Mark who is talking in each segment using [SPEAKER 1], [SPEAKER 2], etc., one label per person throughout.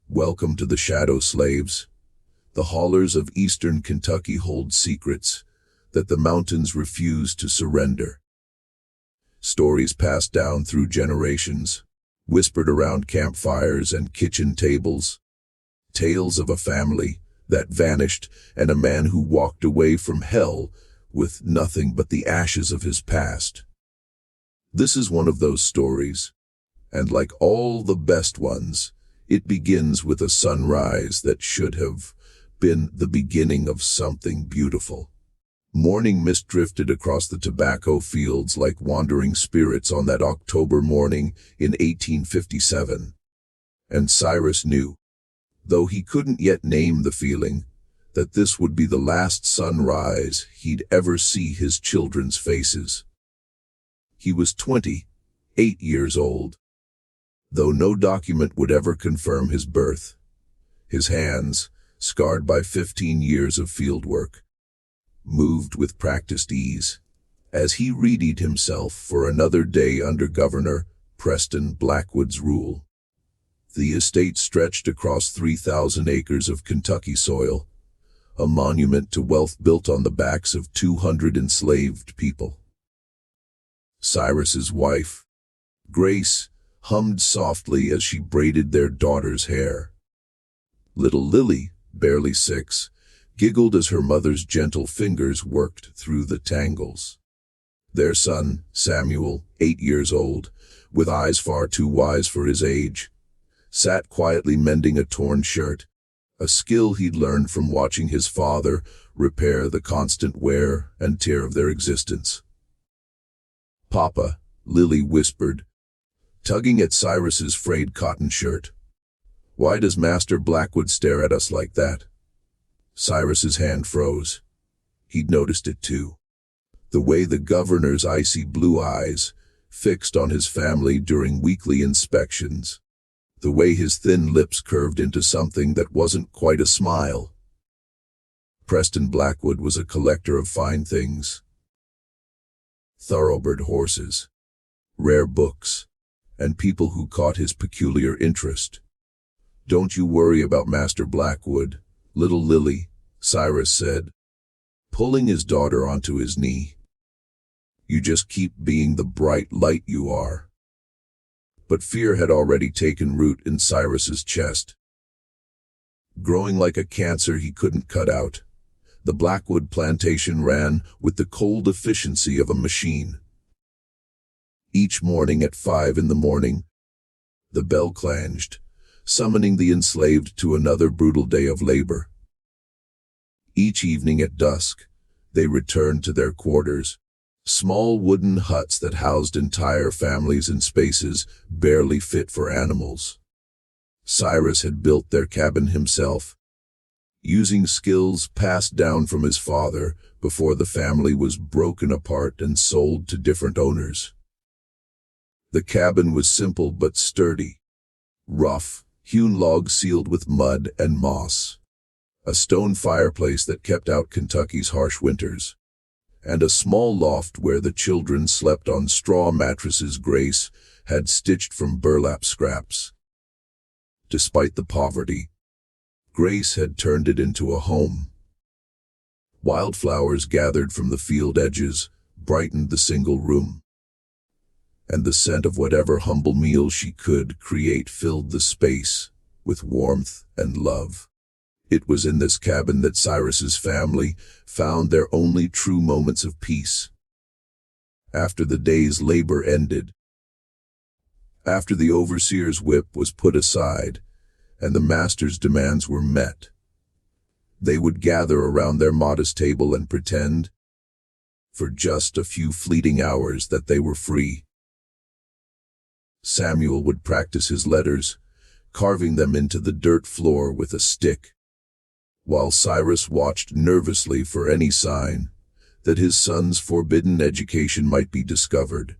[SPEAKER 1] Welcome to the shadow slaves. The haulers of eastern Kentucky hold secrets that the mountains refuse to surrender. Stories passed down through generations, whispered around campfires and kitchen tables. Tales of a family that vanished and a man who walked away from hell with nothing but the ashes of his past. This is one of those stories, and like all the best ones, it begins with a sunrise that should have been the beginning of something beautiful. Morning mist drifted across the tobacco fields like wandering spirits on that October morning in 1857. And Cyrus knew, though he couldn't yet name the feeling, that this would be the last sunrise he'd ever see his children's faces. He was 28 years old, though no document would ever confirm his birth. His hands, scarred by 15 years of field work, moved with practiced ease as he readied himself for another day under Governor Preston Blackwood's rule. The estate stretched across 3,000 acres of Kentucky soil, a monument to wealth built on the backs of 200 enslaved people. Cyrus's wife, Grace, hummed softly as she braided their daughter's hair. Little Lily, barely 6, giggled as her mother's gentle fingers worked through the tangles. Their son, Samuel, 8 years old, with eyes far too wise for his age, sat quietly mending a torn shirt, a skill he'd learned from watching his father repair the constant wear and tear of their existence. "Papa," Lily whispered, tugging at Cyrus's frayed cotton shirt. "Why does Master Blackwood stare at us like that?" Cyrus's hand froze. He'd noticed it too. The way the governor's icy blue eyes fixed on his family during weekly inspections. The way his thin lips curved into something that wasn't quite a smile. Preston Blackwood was a collector of fine things. Thoroughbred horses, rare books, and people who caught his peculiar interest. "Don't you worry about Master Blackwood, little Lily," Cyrus said, pulling his daughter onto his knee. "You just keep being the bright light you are." But fear had already taken root in Cyrus's chest. Growing like a cancer he couldn't cut out, the Blackwood plantation ran with the cold efficiency of a machine. Each morning at 5 a.m, the bell clanged, summoning the enslaved to another brutal day of labor. Each evening at dusk, they returned to their quarters, small wooden huts that housed entire families in spaces barely fit for animals. Cyrus had built their cabin himself, using skills passed down from his father before the family was broken apart and sold to different owners. The cabin was simple but sturdy. Rough, hewn logs sealed with mud and moss, a stone fireplace that kept out Kentucky's harsh winters, and a small loft where the children slept on straw mattresses Grace had stitched from burlap scraps. Despite the poverty, Grace had turned it into a home. Wildflowers gathered from the field edges brightened the single room, and the scent of whatever humble meal she could create filled the space with warmth and love. It was in this cabin that Cyrus's family found their only true moments of peace. After the day's labor ended, after the overseer's whip was put aside and the master's demands were met, they would gather around their modest table and pretend, for just a few fleeting hours, that they were free. Samuel would practice his letters, carving them into the dirt floor with a stick, while Cyrus watched nervously for any sign that his son's forbidden education might be discovered.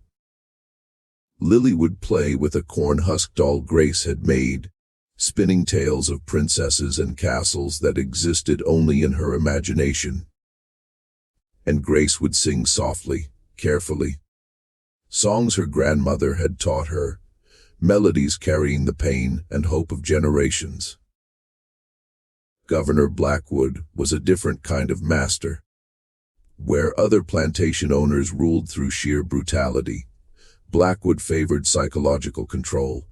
[SPEAKER 1] Lily would play with a corn-husk doll Grace had made, spinning tales of princesses and castles that existed only in her imagination. And Grace would sing softly, carefully, songs her grandmother had taught her, melodies carrying the pain and hope of generations. Governor Blackwood was a different kind of master. Where other plantation owners ruled through sheer brutality, Blackwood favored psychological control.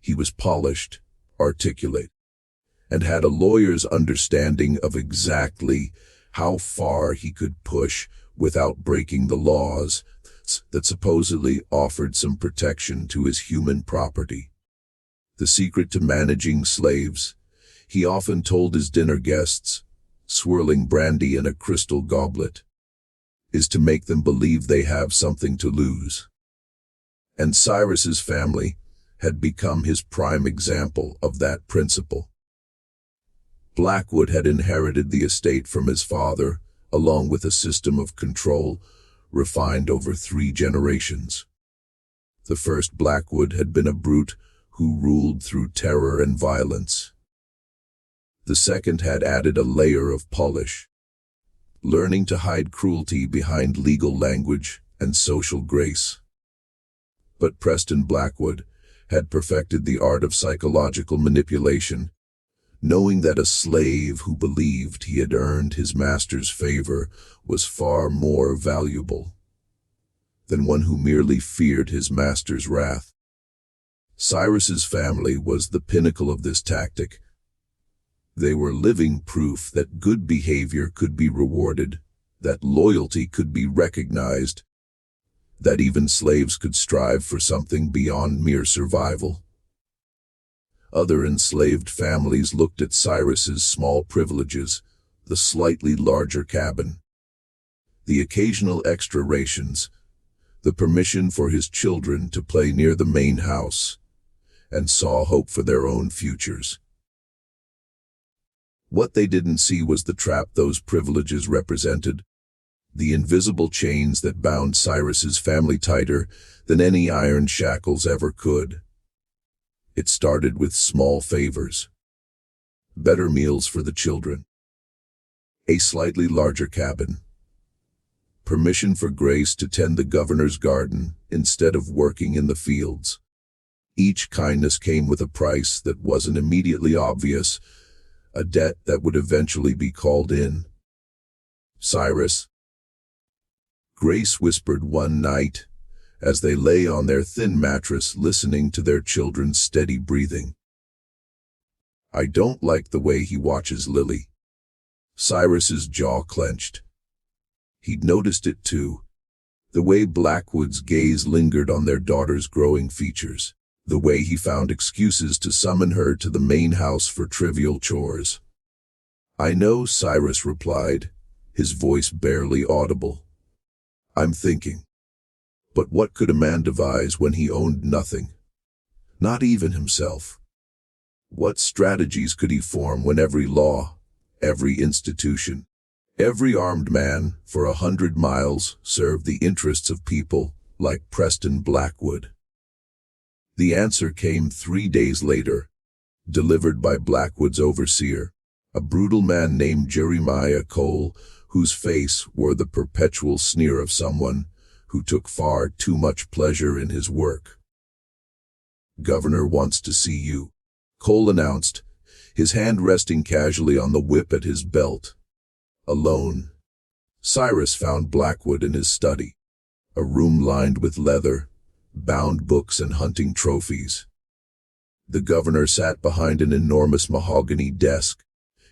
[SPEAKER 1] He was polished, articulate, and had a lawyer's understanding of exactly how far he could push without breaking the laws that supposedly offered some protection to his human property. The secret to managing slaves, he often told his dinner guests, swirling brandy in a crystal goblet, is to make them believe they have something to lose. And Cyrus's family had become his prime example of that principle. Blackwood had inherited the estate from his father, along with a system of control refined over 3 generations. The first Blackwood had been a brute who ruled through terror and violence. The second had added a layer of polish, learning to hide cruelty behind legal language and social grace. But Preston Blackwood had perfected the art of psychological manipulation, knowing that a slave who believed he had earned his master's favor was far more valuable than one who merely feared his master's wrath. Cyrus's family was the pinnacle of this tactic. They were living proof that good behavior could be rewarded, that loyalty could be recognized, that even slaves could strive for something beyond mere survival. Other enslaved families looked at Cyrus's small privileges, the slightly larger cabin, the occasional extra rations, the permission for his children to play near the main house, and saw hope for their own futures. What they didn't see was the trap those privileges represented, the invisible chains that bound Cyrus's family tighter than any iron shackles ever could. It started with small favors: better meals for the children, a slightly larger cabin, permission for Grace to tend the governor's garden instead of working in the fields. Each kindness came with a price that wasn't immediately obvious, a debt that would eventually be called in. "Cyrus," Grace whispered one night, as they lay on their thin mattress listening to their children's steady breathing. "I don't like the way he watches Lily." Cyrus's jaw clenched. He'd noticed it too, the way Blackwood's gaze lingered on their daughter's growing features, the way he found excuses to summon her to the main house for trivial chores. "I know," Cyrus replied, his voice barely audible. "I'm thinking. But what could a man devise when he owned nothing? Not even himself. What strategies could he form when every law, every institution, every armed man for 100 miles served the interests of people like Preston Blackwood?" The answer came 3 days later, delivered by Blackwood's overseer, a brutal man named Jeremiah Cole, whose face wore the perpetual sneer of someone who took far too much pleasure in his work. "Governor wants to see you," Cole announced, his hand resting casually on the whip at his belt. Alone, Cyrus found Blackwood in his study, a room lined with leather, bound books and hunting trophies. The governor sat behind an enormous mahogany desk,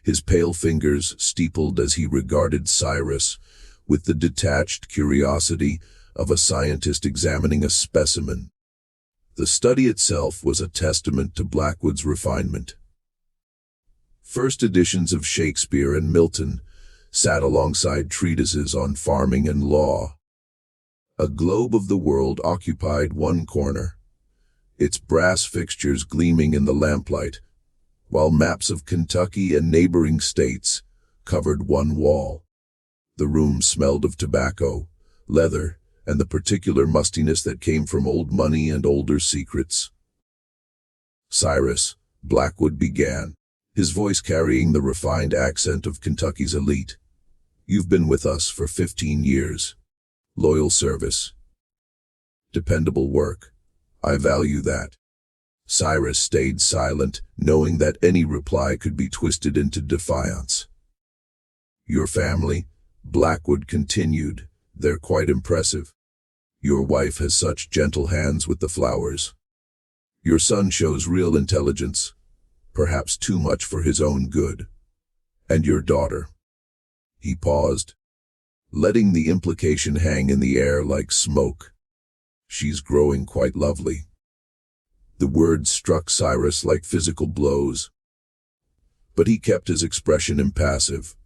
[SPEAKER 1] his pale fingers steepled as he regarded Cyrus with the detached curiosity of a scientist examining a specimen. The study itself was a testament to Blackwood's refinement. First editions of Shakespeare and Milton sat alongside treatises on farming and law. A globe of the world occupied one corner, its brass fixtures gleaming in the lamplight, while maps of Kentucky and neighboring states covered one wall. The room smelled of tobacco, leather, and the particular mustiness that came from old money and older secrets. "Cyrus," Blackwood began, his voice carrying the refined accent of Kentucky's elite, "you've been with us for 15 years. Loyal service, dependable work. I value that." Cyrus stayed silent, knowing that any reply could be twisted into defiance. "Your family," Blackwood continued, "they're quite impressive. Your wife has such gentle hands with the flowers. Your son shows real intelligence, perhaps too much for his own good. And your daughter." He paused, letting the implication hang in the air like smoke. "She's growing quite lovely." The words struck Cyrus like physical blows. But he kept his expression impassive.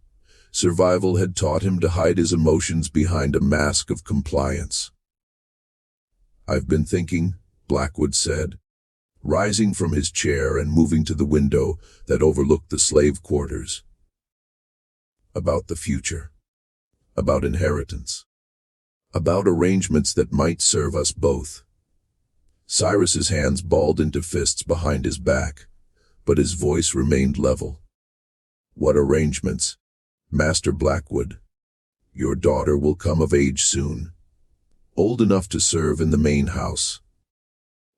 [SPEAKER 1] Survival had taught him to hide his emotions behind a mask of compliance. "I've been thinking," Blackwood said, rising from his chair and moving to the window that overlooked the slave quarters. "About the future. About inheritance. About arrangements that might serve us both." Cyrus's hands balled into fists behind his back, but his voice remained level. "What arrangements, Master Blackwood? Your daughter will come of age soon. Old enough to serve in the main house.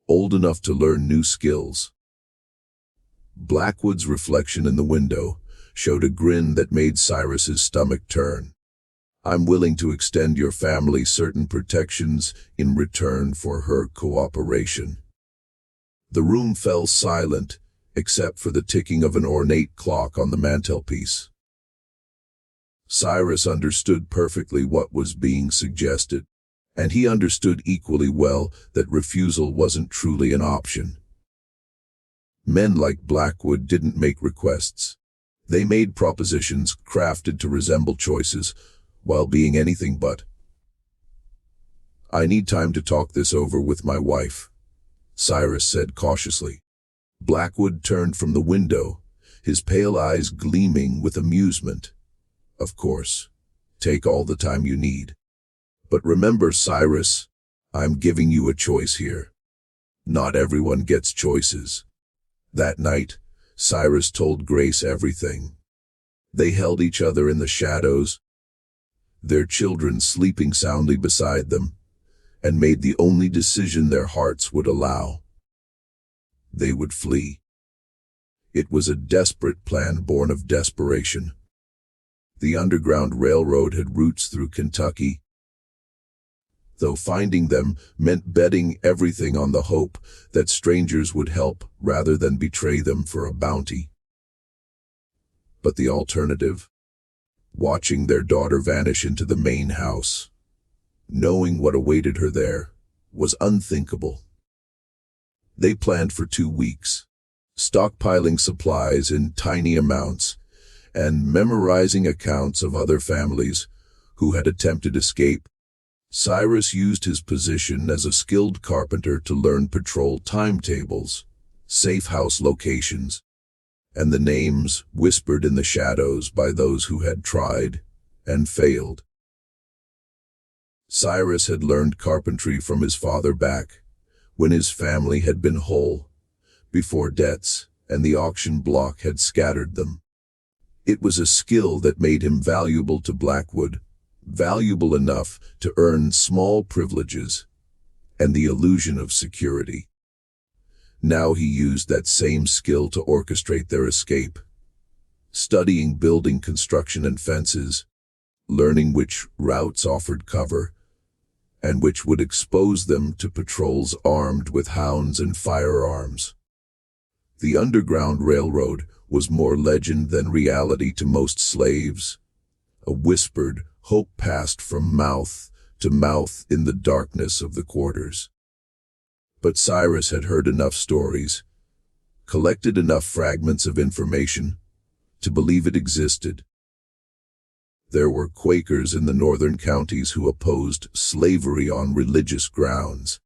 [SPEAKER 1] Old enough to learn new skills." Blackwood's reflection in the window showed a grin that made Cyrus's stomach turn. "I'm willing to extend your family certain protections in return for her cooperation." The room fell silent, except for the ticking of an ornate clock on the mantelpiece. Cyrus understood perfectly what was being suggested, and he understood equally well that refusal wasn't truly an option. Men like Blackwood didn't make requests. They made propositions crafted to resemble choices, while being anything but. "I need time to talk this over with my wife," Cyrus said cautiously. Blackwood turned from the window, his pale eyes gleaming with amusement. "Of course, take all the time you need. But remember, Cyrus, I'm giving you a choice here. Not everyone gets choices." That night, Cyrus told Grace everything. They held each other in the shadows, their children sleeping soundly beside them, and made the only decision their hearts would allow. They would flee. It was a desperate plan born of desperation. The Underground Railroad had routes through Kentucky, though finding them meant betting everything on the hope that strangers would help rather than betray them for a bounty. But the alternative? Watching their daughter vanish into the main house, knowing what awaited her there, was unthinkable. They planned for 2 weeks, stockpiling supplies in tiny amounts and memorizing accounts of other families who had attempted escape. Cyrus used his position as a skilled carpenter to learn patrol timetables, safe house locations, and the names whispered in the shadows by those who had tried and failed. Cyrus had learned carpentry from his father back when his family had been whole, before debts and the auction block had scattered them. It was a skill that made him valuable to Blackwood, valuable enough to earn small privileges and the illusion of security. Now he used that same skill to orchestrate their escape, studying building construction and fences, learning which routes offered cover, and which would expose them to patrols armed with hounds and firearms. The Underground Railroad was more legend than reality to most slaves, a whispered hope passed from mouth to mouth in the darkness of the quarters. But Cyrus had heard enough stories, collected enough fragments of information, to believe it existed. There were Quakers in the northern counties who opposed slavery on religious grounds.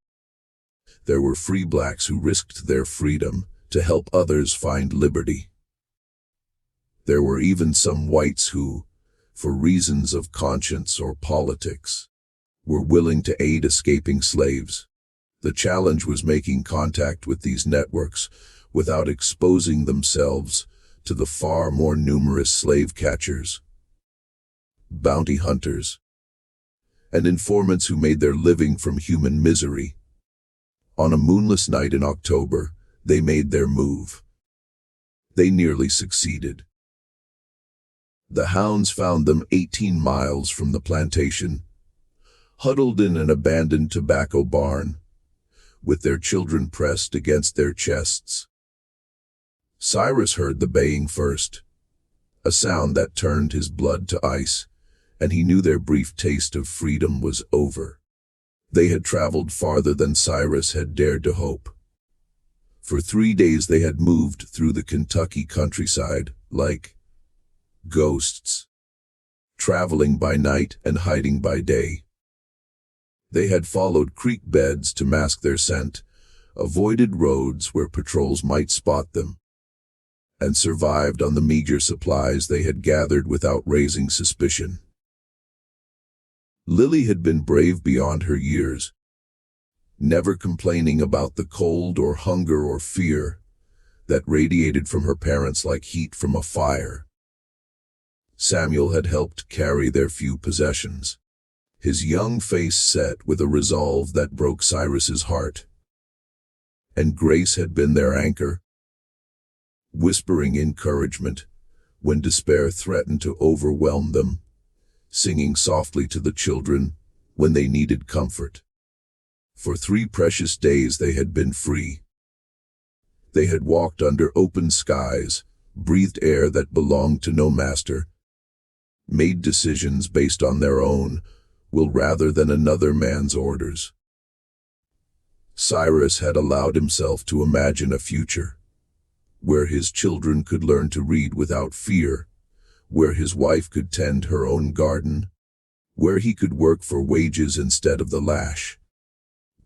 [SPEAKER 1] There were free blacks who risked their freedom to help others find liberty. There were even some whites who, for reasons of conscience or politics, were willing to aid escaping slaves. The challenge was making contact with these networks without exposing themselves to the far more numerous slave catchers, bounty hunters, and informants who made their living from human misery. On a moonless night in October, they made their move. They nearly succeeded. The hounds found them 18 miles from the plantation, huddled in an abandoned tobacco barn, with their children pressed against their chests. Cyrus heard the baying first, a sound that turned his blood to ice, and he knew their brief taste of freedom was over. They had traveled farther than Cyrus had dared to hope. For 3 days they had moved through the Kentucky countryside like ghosts, traveling by night and hiding by day. They had followed creek beds to mask their scent, avoided roads where patrols might spot them, and survived on the meager supplies they had gathered without raising suspicion. Lily had been brave beyond her years, never complaining about the cold or hunger or fear that radiated from her parents like heat from a fire. Samuel had helped carry their few possessions, his young face set with a resolve that broke Cyrus's heart. And Grace had been their anchor, whispering encouragement when despair threatened to overwhelm them, singing softly to the children when they needed comfort. For 3 precious days they had been free. They had walked under open skies, breathed air that belonged to no master, made decisions based on their own will rather than another man's orders. Cyrus had allowed himself to imagine a future where his children could learn to read without fear, where his wife could tend her own garden, where he could work for wages instead of the lash.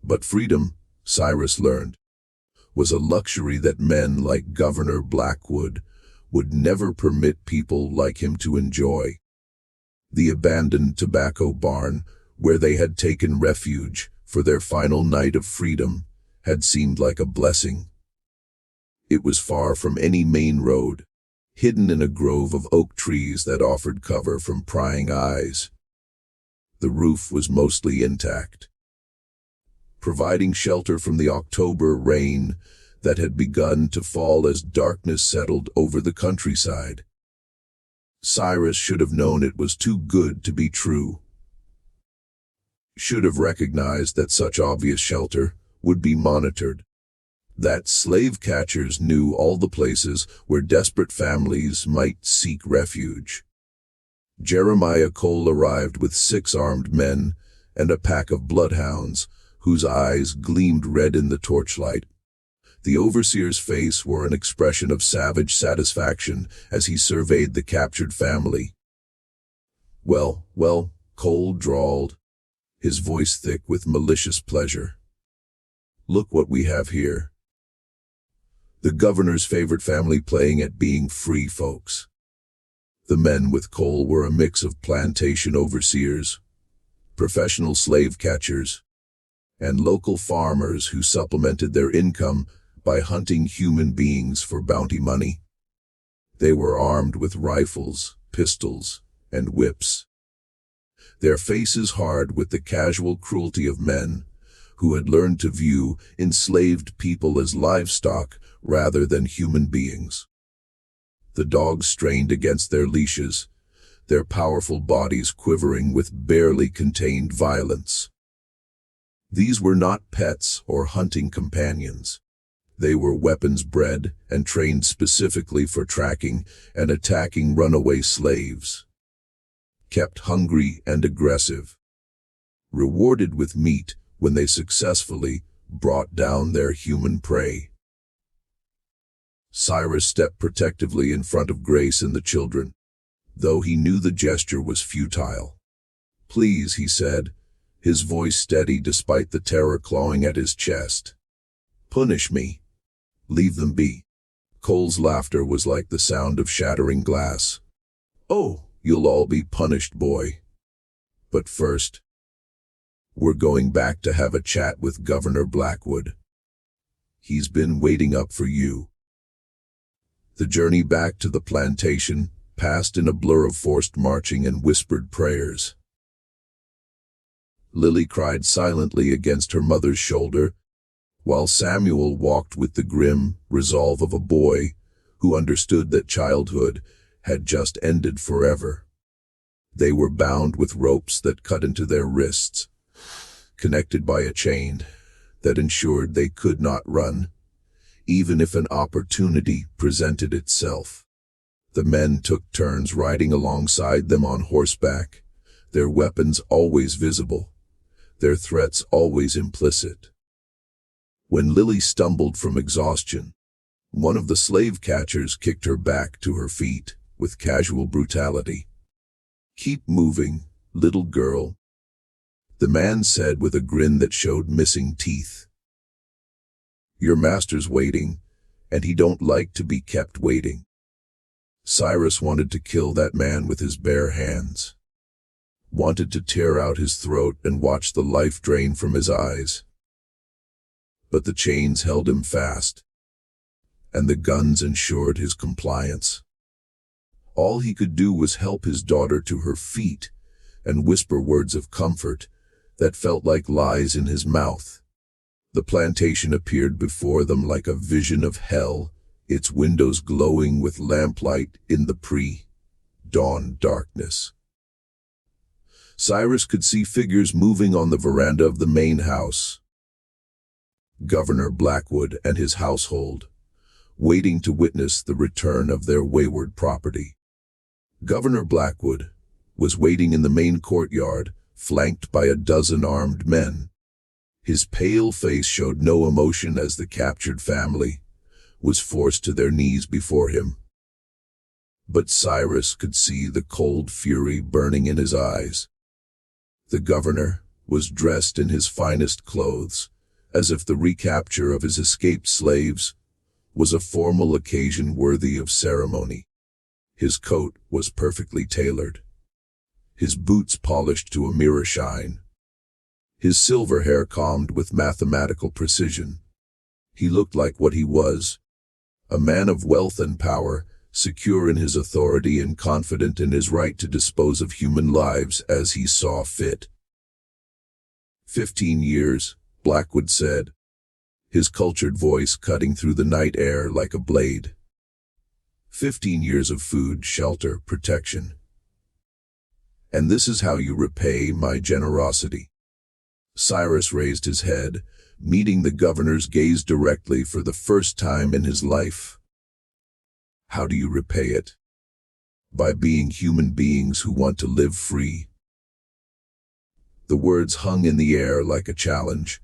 [SPEAKER 1] But freedom, Cyrus learned, was a luxury that men like Governor Blackwood would never permit people like him to enjoy. The abandoned tobacco barn, where they had taken refuge for their final night of freedom, had seemed like a blessing. It was far from any main road, hidden in a grove of oak trees that offered cover from prying eyes. The roof was mostly intact, providing shelter from the October rain that had begun to fall as darkness settled over the countryside. Cyrus should have known it was too good to be true. Should have recognized that such obvious shelter would be monitored, that slave catchers knew all the places where desperate families might seek refuge. Jeremiah Cole arrived with 6 armed men and a pack of bloodhounds whose eyes gleamed red in the torchlight. The overseer's face wore an expression of savage satisfaction as he surveyed the captured family. Well, Cole drawled, his voice thick with malicious pleasure. Look what we have here. The governor's favorite family playing at being free folks. The men with Cole were a mix of plantation overseers, professional slave catchers, and local farmers who supplemented their income by hunting human beings for bounty money. They were armed with rifles, pistols, and whips, their faces hard with the casual cruelty of men who had learned to view enslaved people as livestock rather than human beings. The dogs strained against their leashes, their powerful bodies quivering with barely contained violence. These were not pets or hunting companions. They were weapons bred and trained specifically for tracking and attacking runaway slaves. Kept hungry and aggressive, rewarded with meat when they successfully brought down their human prey. Cyrus stepped protectively in front of Grace and the children, though he knew the gesture was futile. "Please," he said, his voice steady despite the terror clawing at his chest. "Punish me. Leave them be." Cole's laughter was like the sound of shattering glass. "Oh, you'll all be punished, boy. But first, we're going back to have a chat with Governor Blackwood. He's been waiting up for you." The journey back to the plantation passed in a blur of forced marching and whispered prayers. Lily cried silently against her mother's shoulder, while Samuel walked with the grim resolve of a boy who understood that childhood had just ended forever. They were bound with ropes that cut into their wrists, connected by a chain that ensured they could not run, even if an opportunity presented itself. The men took turns riding alongside them on horseback, their weapons always visible, their threats always implicit. When Lily stumbled from exhaustion, one of the slave catchers kicked her back to her feet with casual brutality. "Keep moving, little girl," the man said with a grin that showed missing teeth. "Your master's waiting, and he don't like to be kept waiting." Cyrus wanted to kill that man with his bare hands, wanted to tear out his throat and watch the life drain from his eyes. But the chains held him fast, and the guns ensured his compliance. All he could do was help his daughter to her feet and whisper words of comfort that felt like lies in his mouth. The plantation appeared before them like a vision of hell, its windows glowing with lamplight in the pre-dawn darkness. Cyrus could see figures moving on the veranda of the main house. Governor Blackwood and his household, waiting to witness the return of their wayward property. Governor Blackwood was waiting in the main courtyard, flanked by a dozen armed men. His pale face showed no emotion as the captured family was forced to their knees before him. But Cyrus could see the cold fury burning in his eyes. The governor was dressed in his finest clothes, as if the recapture of his escaped slaves was a formal occasion worthy of ceremony. His coat was perfectly tailored, his boots polished to a mirror shine, his silver hair combed with mathematical precision. He looked like what he was, a man of wealth and power, secure in his authority and confident in his right to dispose of human lives as he saw fit. 15 years, Blackwood said, his cultured voice cutting through the night air like a blade. 15 years of food, shelter, protection. And this is how you repay my generosity. Cyrus raised his head, meeting the governor's gaze directly for the first time in his life. How do you repay it? By being human beings who want to live free. The words hung in the air like a challenge,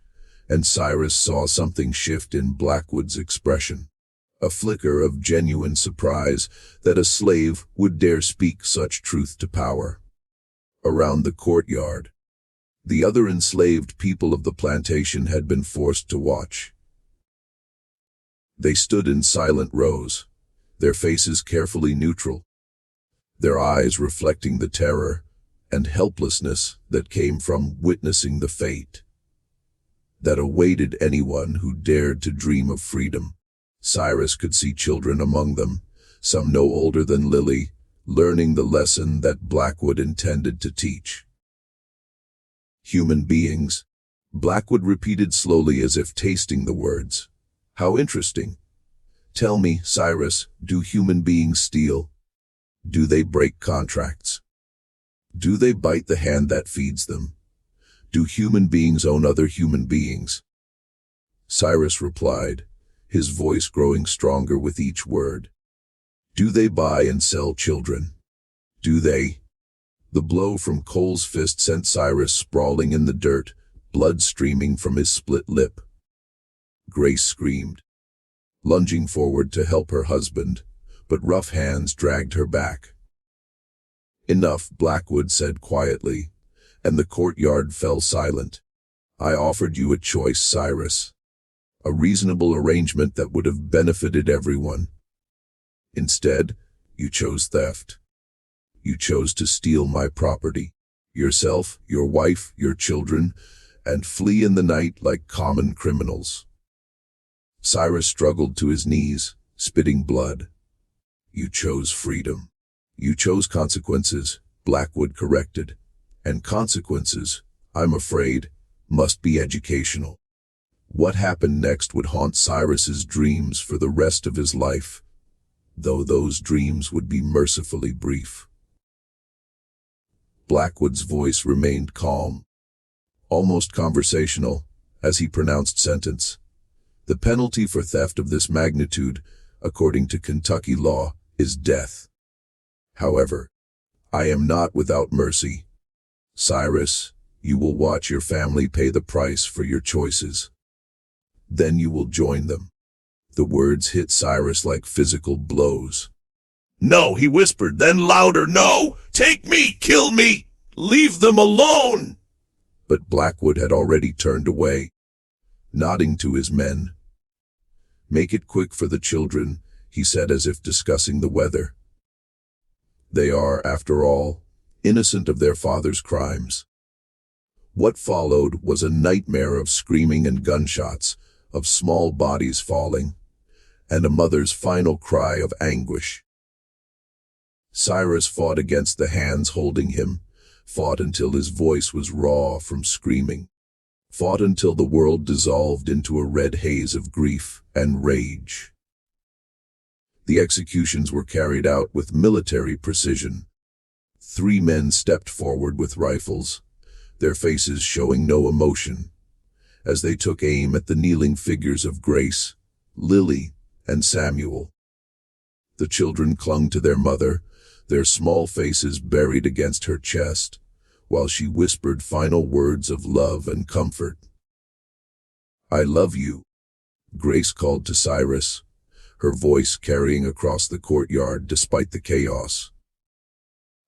[SPEAKER 1] and Cyrus saw something shift in Blackwood's expression. A flicker of genuine surprise that a slave would dare speak such truth to power. Around the courtyard, the other enslaved people of the plantation had been forced to watch. They stood in silent rows, their faces carefully neutral, their eyes reflecting the terror and helplessness that came from witnessing the fate that awaited anyone who dared to dream of freedom. Cyrus could see children among them, some no older than Lily, learning the lesson that Blackwood intended to teach. Human beings, Blackwood repeated slowly as if tasting the words. How interesting. Tell me, Cyrus, do human beings steal? Do they break contracts? Do they bite the hand that feeds them? Do human beings own other human beings? Cyrus replied, his voice growing stronger with each word. Do they buy and sell children? Do they? The blow from Cole's fist sent Cyrus sprawling in the dirt, blood streaming from his split lip. Grace screamed, lunging forward to help her husband, but rough hands dragged her back. Enough, Blackwood said quietly, and the courtyard fell silent. I offered you a choice, Cyrus. A reasonable arrangement that would have benefited everyone. Instead, you chose theft. You chose to steal my property, yourself, your wife, your children, and flee in the night like common criminals. Cyrus struggled to his knees, spitting blood. You chose freedom. You chose consequences, Blackwood corrected. And consequences, I'm afraid, must be educational. What happened next would haunt Cyrus's dreams for the rest of his life, though those dreams would be mercifully brief. Blackwood's voice remained calm, almost conversational, as he pronounced sentence. The penalty for theft of this magnitude, according to Kentucky law, is death. However, I am not without mercy. Cyrus, you will watch your family pay the price for your choices. Then you will join them. The words hit Cyrus like physical blows.
[SPEAKER 2] No, he whispered, then louder, no! Take me! Kill me! Leave them alone!
[SPEAKER 1] But Blackwood had already turned away, nodding to his men. Make it quick for the children, he said as if discussing the weather. They are, after all, innocent of their father's crimes. What followed was a nightmare of screaming and gunshots, of small bodies falling, and a mother's final cry of anguish. Cyrus fought against the hands holding him, fought until his voice was raw from screaming, fought until the world dissolved into a red haze of grief and rage. The executions were carried out with military precision. 3 men stepped forward with rifles, their faces showing no emotion, as they took aim at the kneeling figures of Grace, Lily, and Samuel. The children clung to their mother, their small faces buried against her chest, while she whispered final words of love and comfort. "I love you," Grace called to Cyrus, her voice carrying across the courtyard despite the chaos.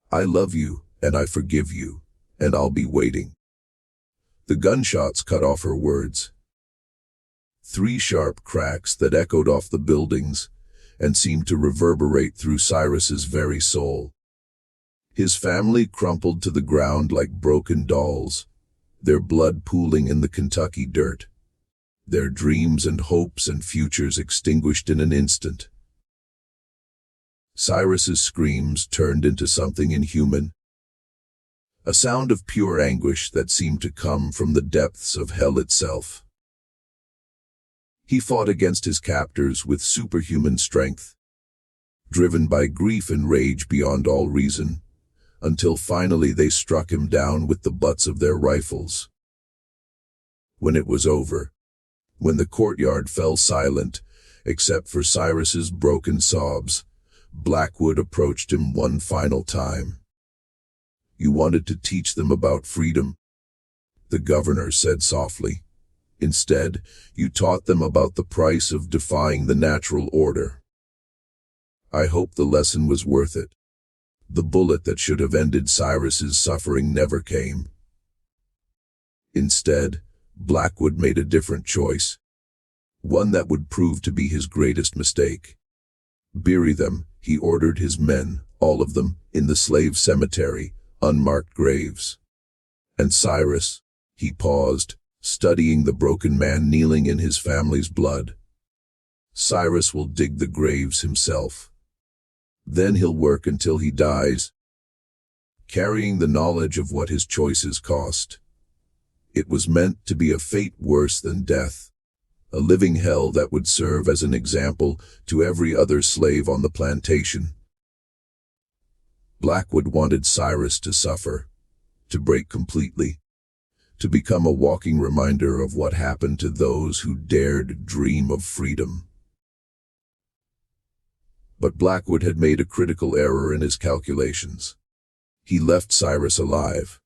[SPEAKER 1] "I love you, and I forgive you, and I'll be waiting." The gunshots cut off her words. 3 sharp cracks that echoed off the buildings and seemed to reverberate through Cyrus's very soul. His family crumpled to the ground like broken dolls, their blood pooling in the Kentucky dirt, their dreams and hopes and futures extinguished in an instant. Cyrus's screams turned into something inhuman, a sound of pure anguish that seemed to come from the depths of hell itself. He fought against his captors with superhuman strength, driven by grief and rage beyond all reason, until finally they struck him down with the butts of their rifles. When it was over, when the courtyard fell silent, except for Cyrus's broken sobs, Blackwood approached him one final time. "You wanted to teach them about freedom," the governor said softly. "Instead, you taught them about the price of defying the natural order. I hope the lesson was worth it. The bullet that should have ended Cyrus's suffering never came." Instead, Blackwood made a different choice, one that would prove to be his greatest mistake. "Bury them," he ordered his men, all of them, in the slave cemetery, unmarked graves. And Cyrus, he paused, studying the broken man kneeling in his family's blood. "Cyrus will dig the graves himself. Then he'll work until he dies, carrying the knowledge of what his choices cost. It was meant to be a fate worse than death, a living hell that would serve as an example to every other slave on the plantation." Blackwood wanted Cyrus to suffer, to break completely, to become a walking reminder of what happened to those who dared dream of freedom. But Blackwood had made a critical error in his calculations. He left Cyrus alive,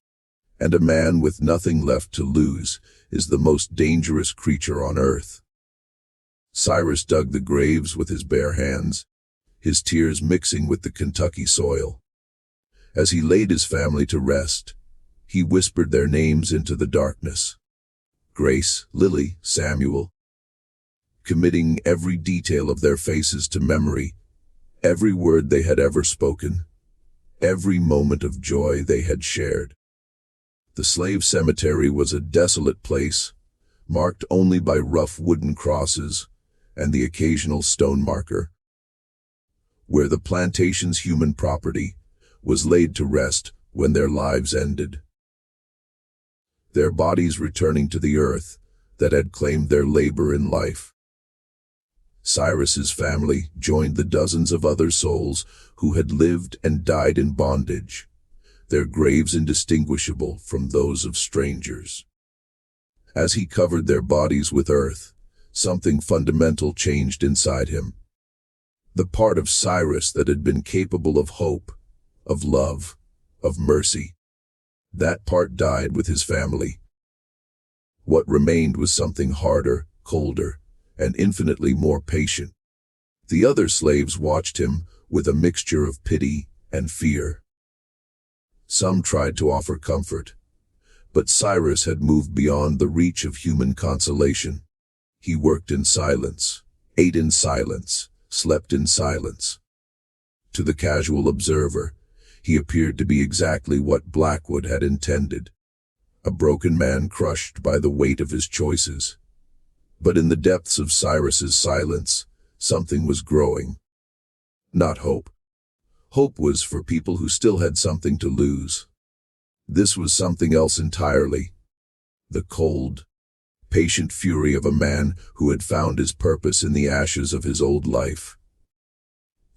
[SPEAKER 1] and a man with nothing left to lose is the most dangerous creature on earth. Cyrus dug the graves with his bare hands, his tears mixing with the Kentucky soil. As he laid his family to rest, he whispered their names into the darkness. Grace, Lily, Samuel, committing every detail of their faces to memory, every word they had ever spoken, every moment of joy they had shared. The slave cemetery was a desolate place, marked only by rough wooden crosses and the occasional stone marker, where the plantation's human property was laid to rest when their lives ended. Their bodies returning to the earth, that had claimed their labor in life. Cyrus's family joined the dozens of other souls who had lived and died in bondage, their graves indistinguishable from those of strangers. As he covered their bodies with earth, something fundamental changed inside him. The part of Cyrus that had been capable of hope, of love, of mercy, that part died with his family. What remained was something harder, colder, and infinitely more patient. The other slaves watched him with a mixture of pity and fear. Some tried to offer comfort, but Cyrus had moved beyond the reach of human consolation. He worked in silence, ate in silence, slept in silence. To the casual observer, he appeared to be exactly what Blackwood had intended, a broken man crushed by the weight of his choices. But in the depths of Cyrus's silence, something was growing. Not hope. Hope was for people who still had something to lose. This was something else entirely. The cold, patient fury of a man who had found his purpose in the ashes of his old life.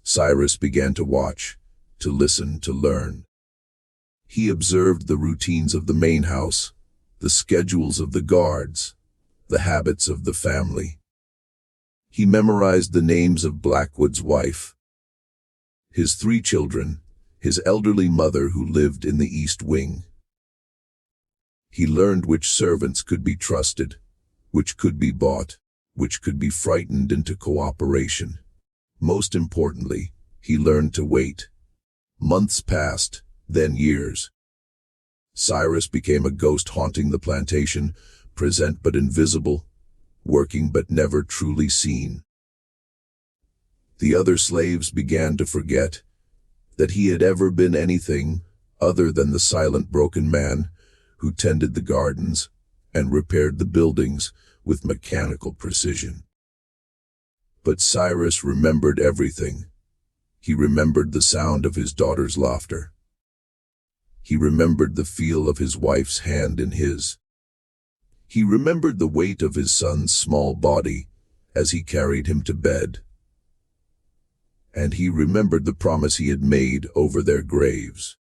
[SPEAKER 1] Cyrus began to watch, to listen, to learn. He observed the routines of the main house, the schedules of the guards, the habits of the family. He memorized the names of Blackwood's wife, his 3 children, his elderly mother who lived in the East Wing. He learned which servants could be trusted, which could be bought, which could be frightened into cooperation. Most importantly, he learned to wait. Months passed, then years. Cyrus became a ghost haunting the plantation, present but invisible, working but never truly seen. The other slaves began to forget that he had ever been anything other than the silent broken man who tended the gardens and repaired the buildings with mechanical precision. But Cyrus remembered everything. He remembered the sound of his daughter's laughter. He remembered the feel of his wife's hand in his. He remembered the weight of his son's small body as he carried him to bed. And he remembered the promise he had made over their graves,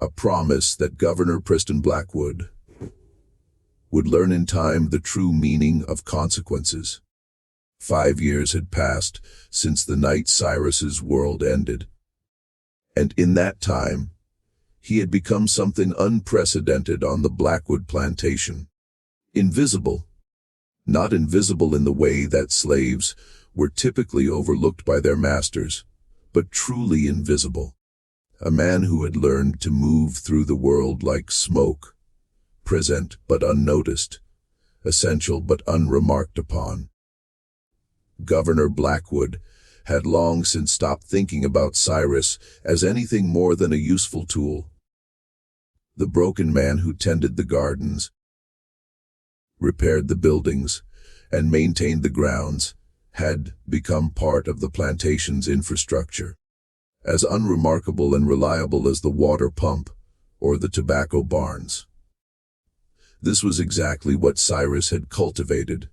[SPEAKER 1] a promise that Governor Preston Blackwood would learn in time the true meaning of consequences. 5 years had passed since the night Cyrus's world ended. And in that time, he had become something unprecedented on the Blackwood plantation. Invisible. Not invisible in the way that slaves were typically overlooked by their masters, but truly invisible. A man who had learned to move through the world like smoke, present but unnoticed, essential but unremarked upon. Governor Blackwood had long since stopped thinking about Cyrus as anything more than a useful tool. The broken man who tended the gardens, repaired the buildings, and maintained the grounds had become part of the plantation's infrastructure, as unremarkable and reliable as the water pump or the tobacco barns. This was exactly what Cyrus had cultivated,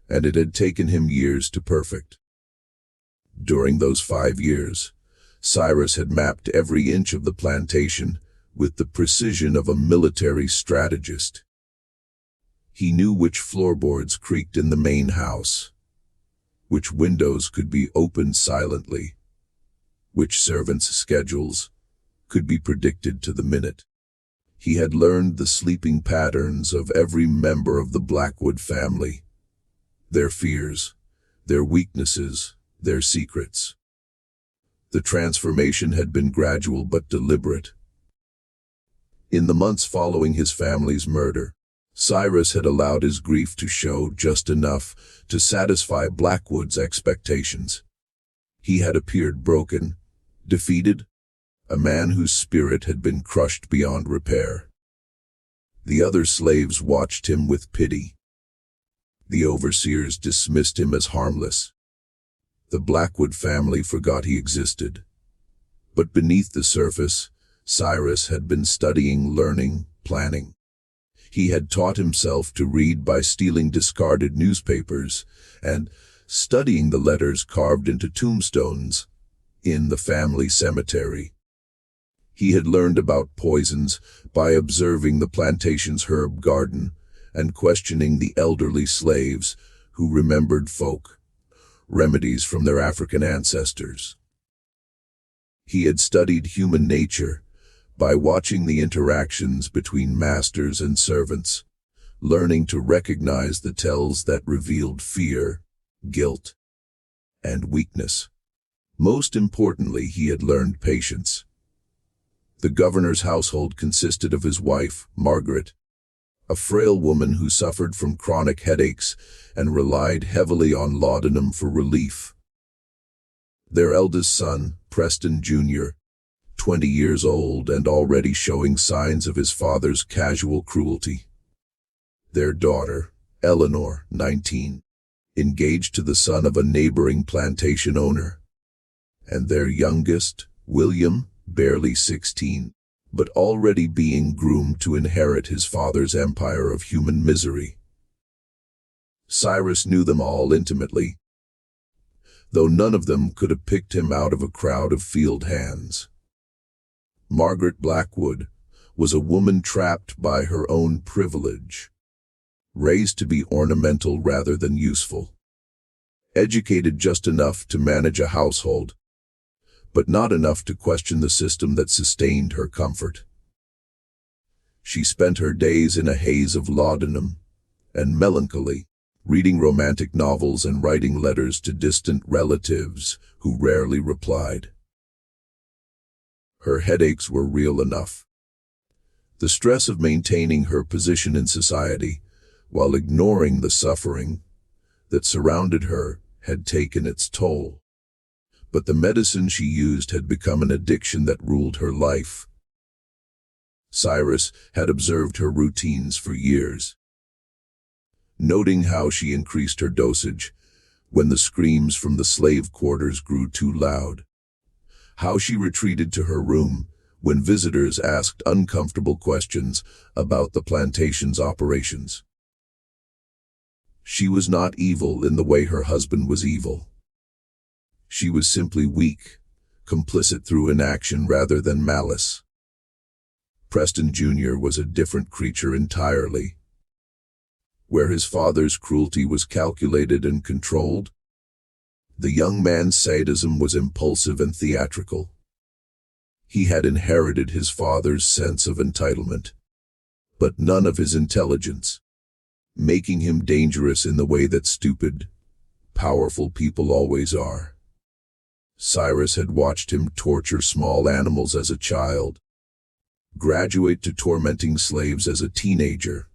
[SPEAKER 1] and it had taken him years to perfect. During those 5 years, Cyrus had mapped every inch of the plantation with the precision of a military strategist. He knew which floorboards creaked in the main house, which windows could be opened silently, which servants' schedules could be predicted to the minute. He had learned the sleeping patterns of every member of the Blackwood family, their fears, their weaknesses, their secrets. The transformation had been gradual but deliberate. In the months following his family's murder, Cyrus had allowed his grief to show just enough to satisfy Blackwood's expectations. He had appeared broken, defeated, a man whose spirit had been crushed beyond repair. The other slaves watched him with pity. The overseers dismissed him as harmless. The Blackwood family forgot he existed. But beneath the surface, Cyrus had been studying, learning, planning. He had taught himself to read by stealing discarded newspapers and studying the letters carved into tombstones in the family cemetery. He had learned about poisons by observing the plantation's herb garden and questioning the elderly slaves who remembered folk remedies from their African ancestors. He had studied human nature by watching the interactions between masters and servants, learning to recognize the tells that revealed fear, guilt, and weakness. Most importantly, he had learned patience. The governor's household consisted of his wife, Margaret, a frail woman who suffered from chronic headaches and relied heavily on laudanum for relief. Their eldest son, Preston Jr., 20 years old and already showing signs of his father's casual cruelty. Their daughter, Eleanor, 19, engaged to the son of a neighboring plantation owner. And their youngest, William, barely 16, but already being groomed to inherit his father's empire of human misery. Cyrus knew them all intimately, though none of them could have picked him out of a crowd of field hands. Margaret Blackwood was a woman trapped by her own privilege, raised to be ornamental rather than useful, educated just enough to manage a household, but not enough to question the system that sustained her comfort. She spent her days in a haze of laudanum and melancholy, reading romantic novels and writing letters to distant relatives who rarely replied. Her headaches were real enough. The stress of maintaining her position in society while ignoring the suffering that surrounded her had taken its toll. But the medicine she used had become an addiction that ruled her life. Cyrus had observed her routines for years, noting how she increased her dosage when the screams from the slave quarters grew too loud, how she retreated to her room when visitors asked uncomfortable questions about the plantation's operations. She was not evil in the way her husband was evil. She was simply weak, complicit through inaction rather than malice. Preston Jr. was a different creature entirely. Where his father's cruelty was calculated and controlled, the young man's sadism was impulsive and theatrical. He had inherited his father's sense of entitlement, but none of his intelligence, making him dangerous in the way that stupid, powerful people always are. Cyrus had watched him torture small animals as a child, graduate to tormenting slaves as a teenager,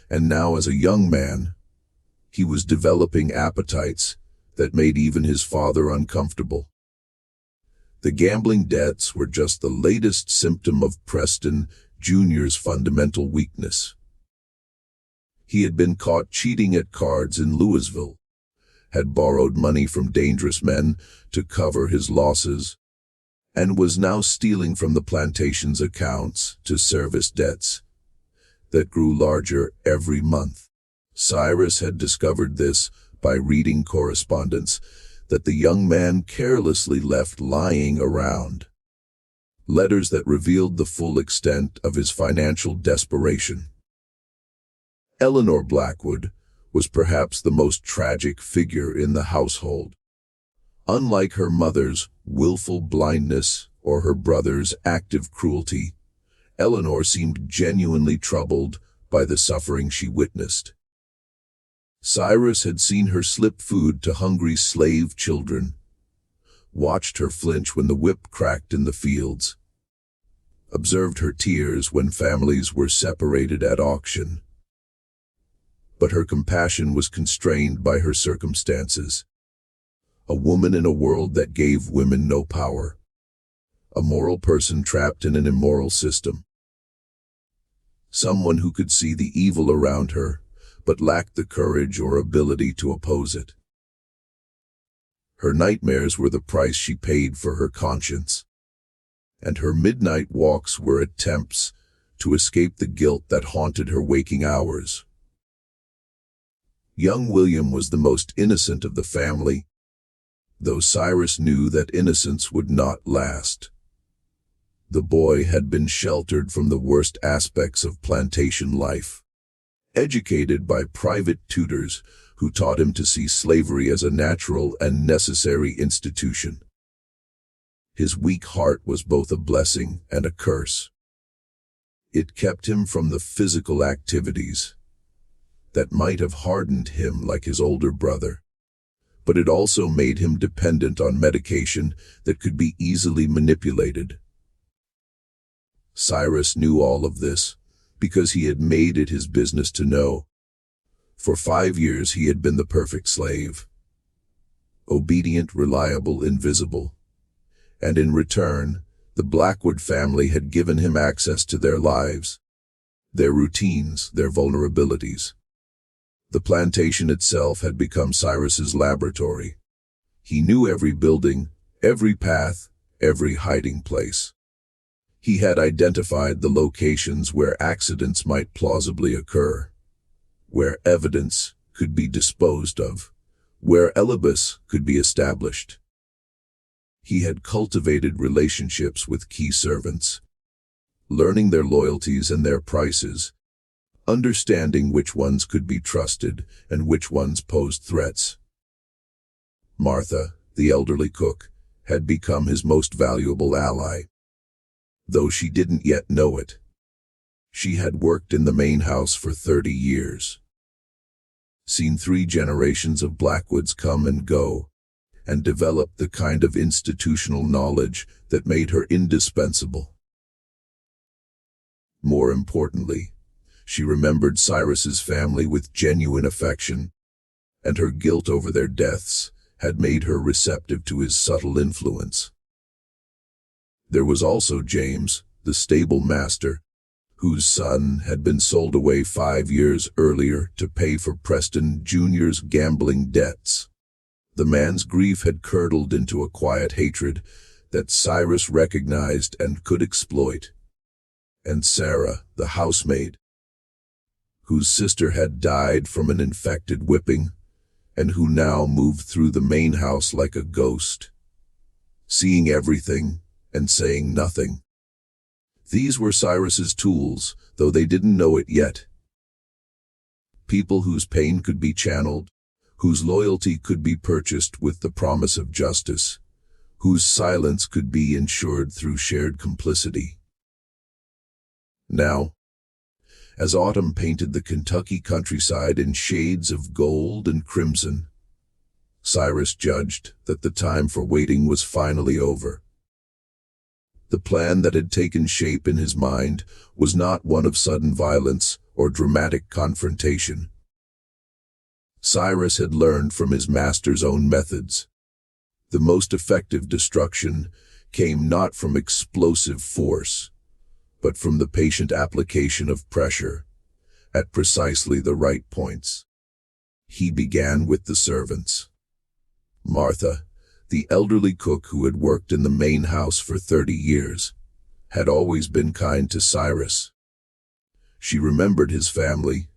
[SPEAKER 1] and now as a young man, he was developing appetites that made even his father uncomfortable. The gambling debts were just the latest symptom of Preston Jr.'s fundamental weakness. He had been caught cheating at cards in Louisville, had borrowed money from dangerous men to cover his losses, and was now stealing from the plantation's accounts to service debts that grew larger every month. Cyrus had discovered this by reading correspondence that the young man carelessly left lying around, letters that revealed the full extent of his financial desperation. Eleanor Blackwood was perhaps the most tragic figure in the household. Unlike her mother's willful blindness or her brother's active cruelty, Eleanor seemed genuinely troubled by the suffering she witnessed. Cyrus had seen her slip food to hungry slave children, watched her flinch when the whip cracked in the fields, observed her tears when families were separated at auction. But her compassion was constrained by her circumstances. A woman in a world that gave women no power. A moral person trapped in an immoral system. Someone who could see the evil around her, but lacked the courage or ability to oppose it. Her nightmares were the price she paid for her conscience, and her midnight walks were attempts to escape the guilt that haunted her waking hours. Young William was the most innocent of the family, though Cyrus knew that innocence would not last. The boy had been sheltered from the worst aspects of plantation life, educated by private tutors who taught him to see slavery as a natural and necessary institution. His weak heart was both a blessing and a curse. It kept him from the physical activities that might have hardened him like his older brother, but it also made him dependent on medication that could be easily manipulated. Cyrus knew all of this because he had made it his business to know. For 5 years he had been the perfect slave, obedient, reliable, invisible, and in return, the Blackwood family had given him access to their lives, their routines, their vulnerabilities. The plantation itself had become Cyrus's laboratory. He knew every building, every path, every hiding place. He had identified the locations where accidents might plausibly occur, where evidence could be disposed of, where alibis could be established. He had cultivated relationships with key servants, learning their loyalties and their prices, understanding which ones could be trusted and which ones posed threats. Martha, the elderly cook, had become his most valuable ally, though she didn't yet know it. She had worked in the main house for 30 years, seen 3 generations of Blackwoods come and go, and developed the kind of institutional knowledge that made her indispensable. More importantly, she remembered Cyrus's family with genuine affection, and her guilt over their deaths had made her receptive to his subtle influence. There was also James, the stable master, whose son had been sold away 5 years earlier to pay for Preston Jr.'s gambling debts. The man's grief had curdled into a quiet hatred that Cyrus recognized and could exploit. And Sarah, the housemaid, whose sister had died from an infected whipping, and who now moved through the main house like a ghost, seeing everything and saying nothing. These were Cyrus's tools, though they didn't know it yet. People whose pain could be channeled, whose loyalty could be purchased with the promise of justice, whose silence could be ensured through shared complicity. Now, as autumn painted the Kentucky countryside in shades of gold and crimson, Cyrus judged that the time for waiting was finally over. The plan that had taken shape in his mind was not one of sudden violence or dramatic confrontation. Cyrus had learned from his master's own methods. The most effective destruction came not from explosive force, but from the patient application of pressure at precisely the right points. He began with the servants. Martha, the elderly cook who had worked in the main house for 30 years, had always been kind to Cyrus. She remembered his family,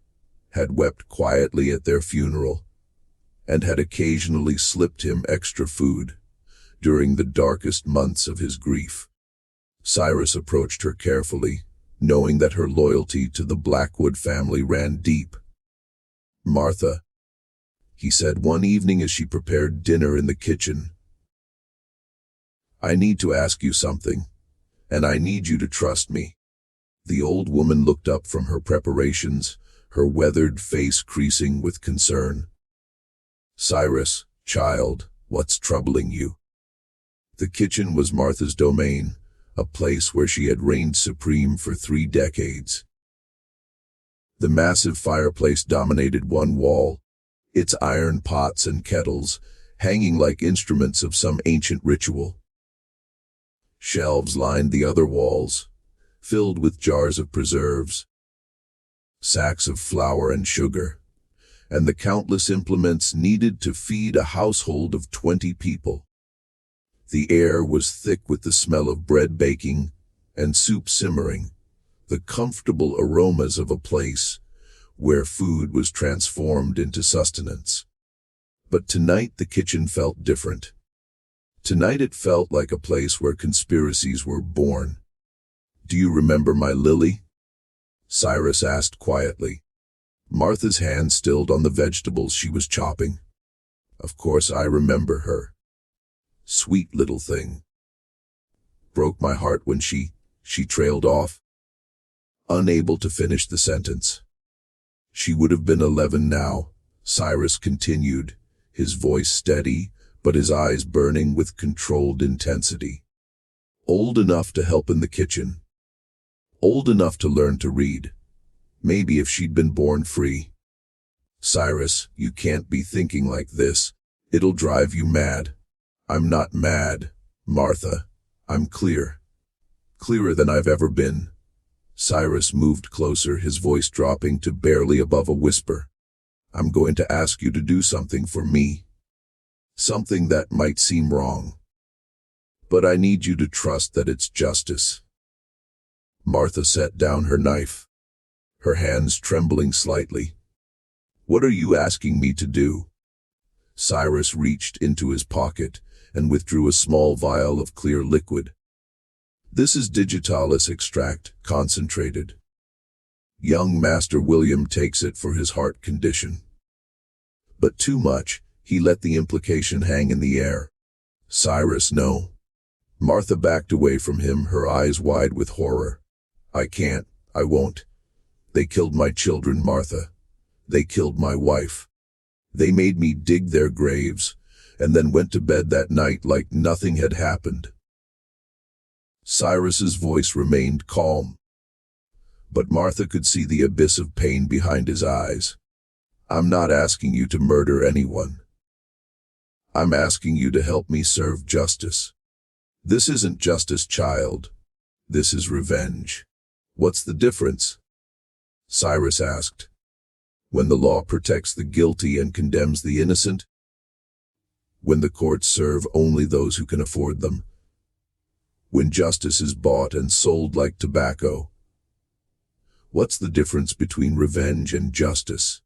[SPEAKER 1] had wept quietly at their funeral, and had occasionally slipped him extra food during the darkest months of his grief. Cyrus approached her carefully, knowing that her loyalty to the Blackwood family ran deep. "Martha," he said one evening as she prepared dinner in the kitchen, "I need to ask you something, and I need you to trust me." The old woman looked up from her preparations, her weathered face creasing with concern. "Cyrus, child, what's troubling you?" The kitchen was Martha's domain, a place where she had reigned supreme for 3 decades. The massive fireplace dominated one wall, its iron pots and kettles hanging like instruments of some ancient ritual. Shelves lined the other walls, filled with jars of preserves, sacks of flour and sugar, and the countless implements needed to feed a household of 20 people. The air was thick with the smell of bread baking and soup simmering, the comfortable aromas of a place where food was transformed into sustenance. But tonight the kitchen felt different. Tonight it felt like a place where conspiracies were born. "Do you remember my Lily?" Cyrus asked quietly. Martha's hand stilled on the vegetables she was chopping. "Of course I remember her. Sweet little thing. Broke my heart when she trailed off." Unable to finish the sentence. "She would have been 11 now," Cyrus continued, his voice steady, but his eyes burning with controlled intensity. "Old enough to help in the kitchen. Old enough to learn to read. Maybe if she'd been born free." "Cyrus, you can't be thinking like this. It'll drive you mad." "I'm not mad, Martha. I'm clear. Clearer than I've ever been." Cyrus moved closer, his voice dropping to barely above a whisper. "I'm going to ask you to do something for me. Something that might seem wrong. But I need you to trust that it's justice." Martha set down her knife, her hands trembling slightly. "What are you asking me to do?" Cyrus reached into his pocket and withdrew a small vial of clear liquid. "This is digitalis extract, concentrated. Young Master William takes it for his heart condition." But too much, he let the implication hang in the air. "Cyrus, no." Martha backed away from him, her eyes wide with horror. "I can't, I won't. They killed my children, Martha. They killed my wife. They made me dig their graves, and then went to bed that night like nothing had happened." Cyrus's voice remained calm, but Martha could see the abyss of pain behind his eyes. "I'm not asking you to murder anyone. I'm asking you to help me serve justice. This isn't justice, child. This is revenge." "What's the difference?" Cyrus asked. "When the law protects the guilty and condemns the innocent? When the courts serve only those who can afford them? When justice is bought and sold like tobacco? What's the difference between revenge and justice?"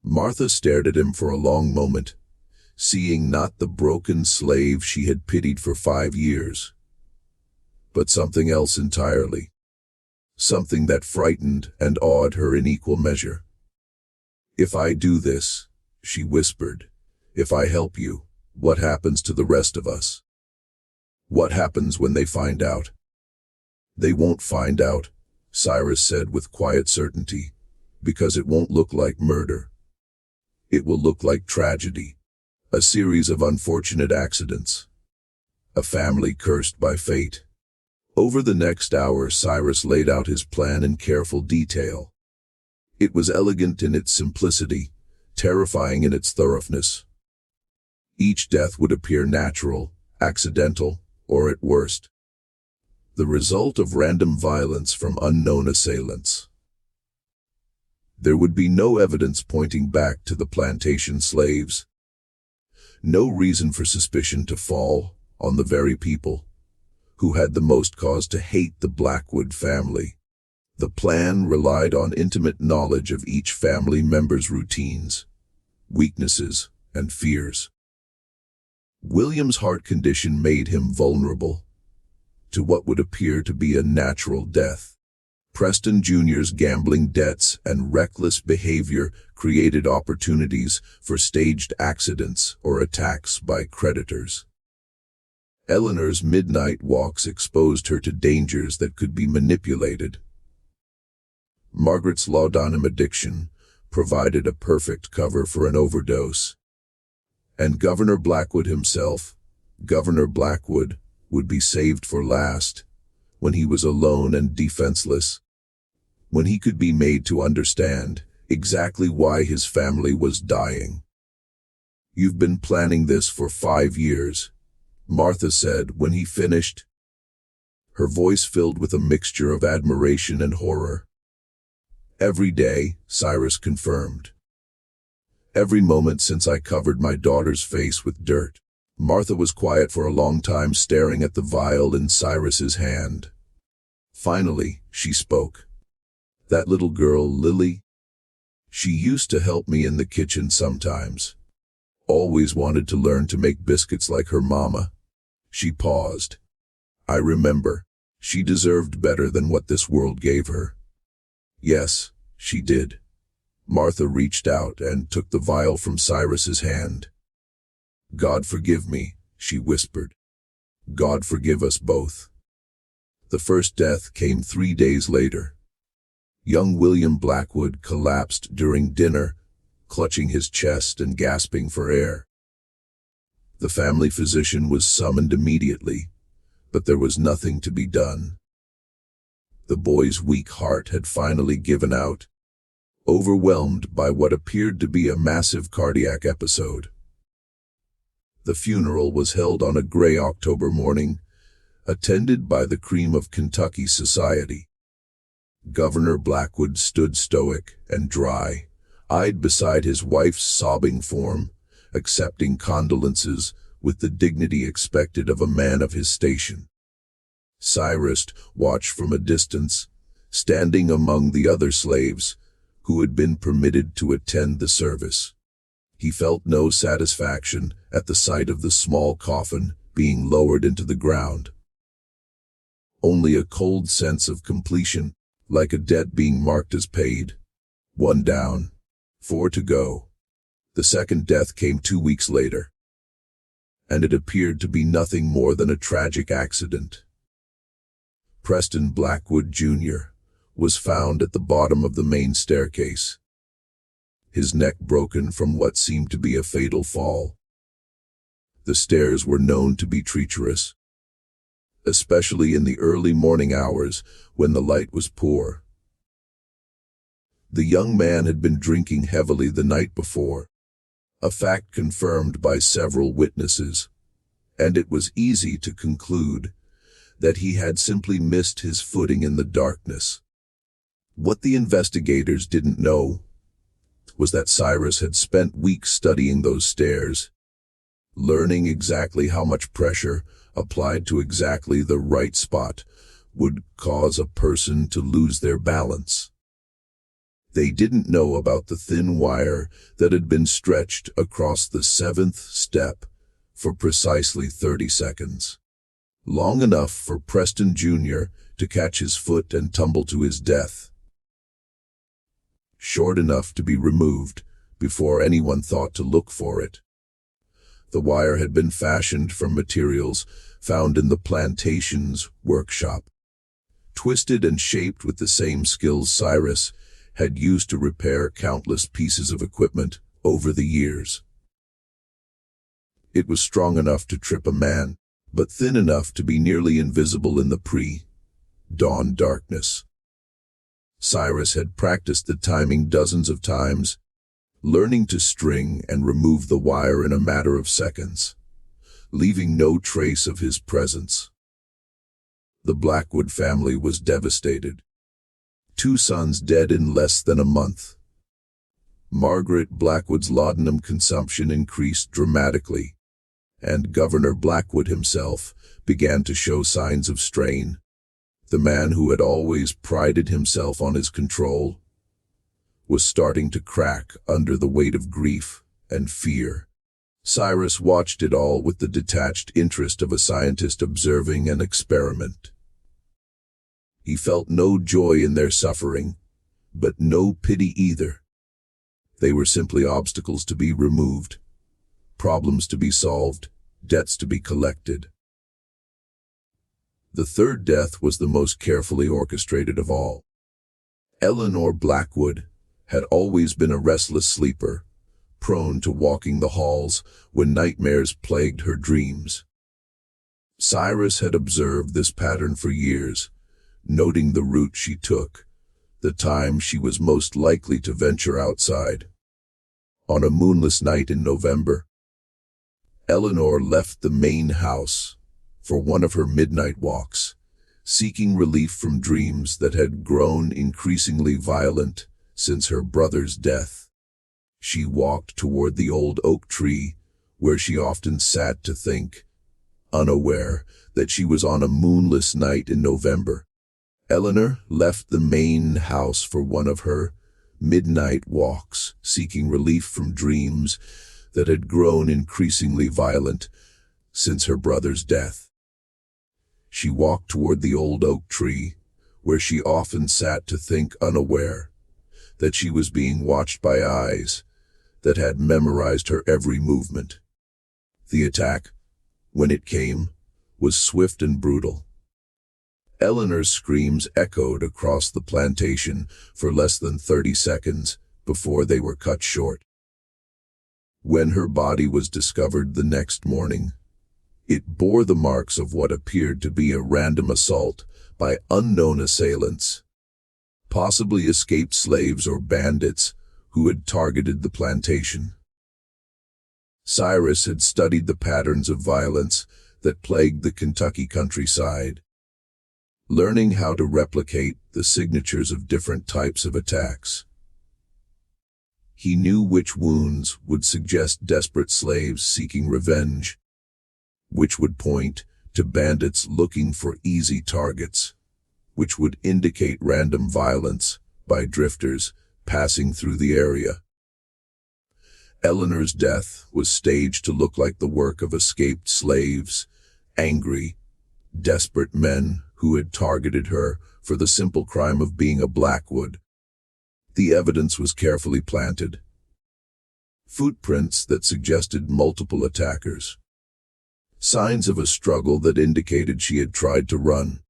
[SPEAKER 1] Martha stared at him for a long moment, seeing not the broken slave she had pitied for 5 years, but something else entirely. Something that frightened and awed her in equal measure. "If I do this," she whispered, "if I help you, what happens to the rest of us? What happens when they find out?" "They won't find out," Cyrus said with quiet certainty, "because it won't look like murder. It will look like tragedy, a series of unfortunate accidents, a family cursed by fate." Over the next hour, Cyrus laid out his plan in careful detail. It was elegant in its simplicity, terrifying in its thoroughness. Each death would appear natural, accidental, or at worst, the result of random violence from unknown assailants. There would be no evidence pointing back to the plantation slaves. No reason for suspicion to fall on the very people who had the most cause to hate the Blackwood family. The plan relied on intimate knowledge of each family member's routines, weaknesses, and fears. William's heart condition made him vulnerable to what would appear to be a natural death. Preston Jr.'s gambling debts and reckless behavior created opportunities for staged accidents or attacks by creditors. Eleanor's midnight walks exposed her to dangers that could be manipulated. Margaret's laudanum addiction provided a perfect cover for an overdose. And Governor Blackwood himself, Governor Blackwood, would be saved for last, when he was alone and defenseless, when he could be made to understand exactly why his family was dying. "You've been planning this for 5 years, Martha said when he finished, her voice filled with a mixture of admiration and horror. "Every day," Cyrus confirmed. "Every moment since I covered my daughter's face with dirt." Martha was quiet for a long time, staring at the vial in Cyrus's hand. Finally, she spoke. That little girl, Lily? She used to help me in the kitchen sometimes. Always wanted to learn to make biscuits like her mama. She paused. I remember. She deserved better than what this world gave her. Yes, she did. Martha reached out and took the vial from Cyrus's hand. God forgive me, she whispered. God forgive us both. The first death came 3 days later. Young William Blackwood collapsed during dinner, clutching his chest and gasping for air. The family physician was summoned immediately, but there was nothing to be done. The boy's weak heart had finally given out, overwhelmed by what appeared to be a massive cardiac episode. The funeral was held on a gray October morning, attended by the cream of Kentucky society. Governor Blackwood stood stoic and dry-eyed beside his wife's sobbing form, accepting condolences with the dignity expected of a man of his station. Cyrus watched from a distance, standing among the other slaves who had been permitted to attend the service. He felt no satisfaction at the sight of the small coffin being lowered into the ground. Only a cold sense of completion, like a debt being marked as paid. 1 down, 4 to go. The second death came 2 weeks later, and it appeared to be nothing more than a tragic accident. Preston Blackwood, Jr. was found at the bottom of the main staircase, his neck broken from what seemed to be a fatal fall. The stairs were known to be treacherous, especially in the early morning hours when the light was poor. The young man had been drinking heavily the night before, a fact confirmed by several witnesses, and it was easy to conclude that he had simply missed his footing in the darkness. What the investigators didn't know was that Cyrus had spent weeks studying those stairs, learning exactly how much pressure applied to exactly the right spot would cause a person to lose their balance. They didn't know about the thin wire that had been stretched across the 7th step for precisely 30 seconds. Long enough for Preston Jr. to catch his foot and tumble to his death. Short enough to be removed before anyone thought to look for it. The wire had been fashioned from materials found in the plantation's workshop, twisted and shaped with the same skills Cyrus had used to repair countless pieces of equipment over the years. It was strong enough to trip a man, but thin enough to be nearly invisible in the pre-dawn darkness. Cyrus had practiced the timing dozens of times, learning to string and remove the wire in a matter of seconds, leaving no trace of his presence. The Blackwood family was devastated. 2 sons dead in less than a month. Margaret Blackwood's laudanum consumption increased dramatically, and Governor Blackwood himself began to show signs of strain. The man who had always prided himself on his control was starting to crack under the weight of grief and fear. Cyrus watched it all with the detached interest of a scientist observing an experiment. He felt no joy in their suffering, but no pity either. They were simply obstacles to be removed, problems to be solved, debts to be collected. The third death was the most carefully orchestrated of all. Eleanor Blackwood had always been a restless sleeper, prone to walking the halls when nightmares plagued her dreams. Cyrus had observed this pattern for years, noting the route she took, the time she was most likely to venture outside. On a moonless night in November, Eleanor left the main house for one of her midnight walks, seeking relief from dreams that had grown increasingly violent since her brother's death. She walked toward the old oak tree where she often sat to think, unaware that she was on a moonless night in November. Eleanor left the main house for one of her midnight walks, seeking relief from dreams that had grown increasingly violent since her brother's death. She walked toward the old oak tree, where she often sat to think, unaware that she was being watched by eyes that had memorized her every movement. The attack, when it came, was swift and brutal. Eleanor's screams echoed across the plantation for less than 30 seconds before they were cut short. When her body was discovered the next morning, it bore the marks of what appeared to be a random assault by unknown assailants, possibly escaped slaves or bandits who had targeted the plantation. Cyrus had studied the patterns of violence that plagued the Kentucky countryside, learning how to replicate the signatures of different types of attacks. He knew which wounds would suggest desperate slaves seeking revenge, which would point to bandits looking for easy targets, which would indicate random violence by drifters passing through the area. Eleanor's death was staged to look like the work of escaped slaves, angry, desperate men who had targeted her for the simple crime of being a Blackwood. The evidence was carefully planted. Footprints that suggested multiple attackers. Signs of a struggle that indicated she had tried to run.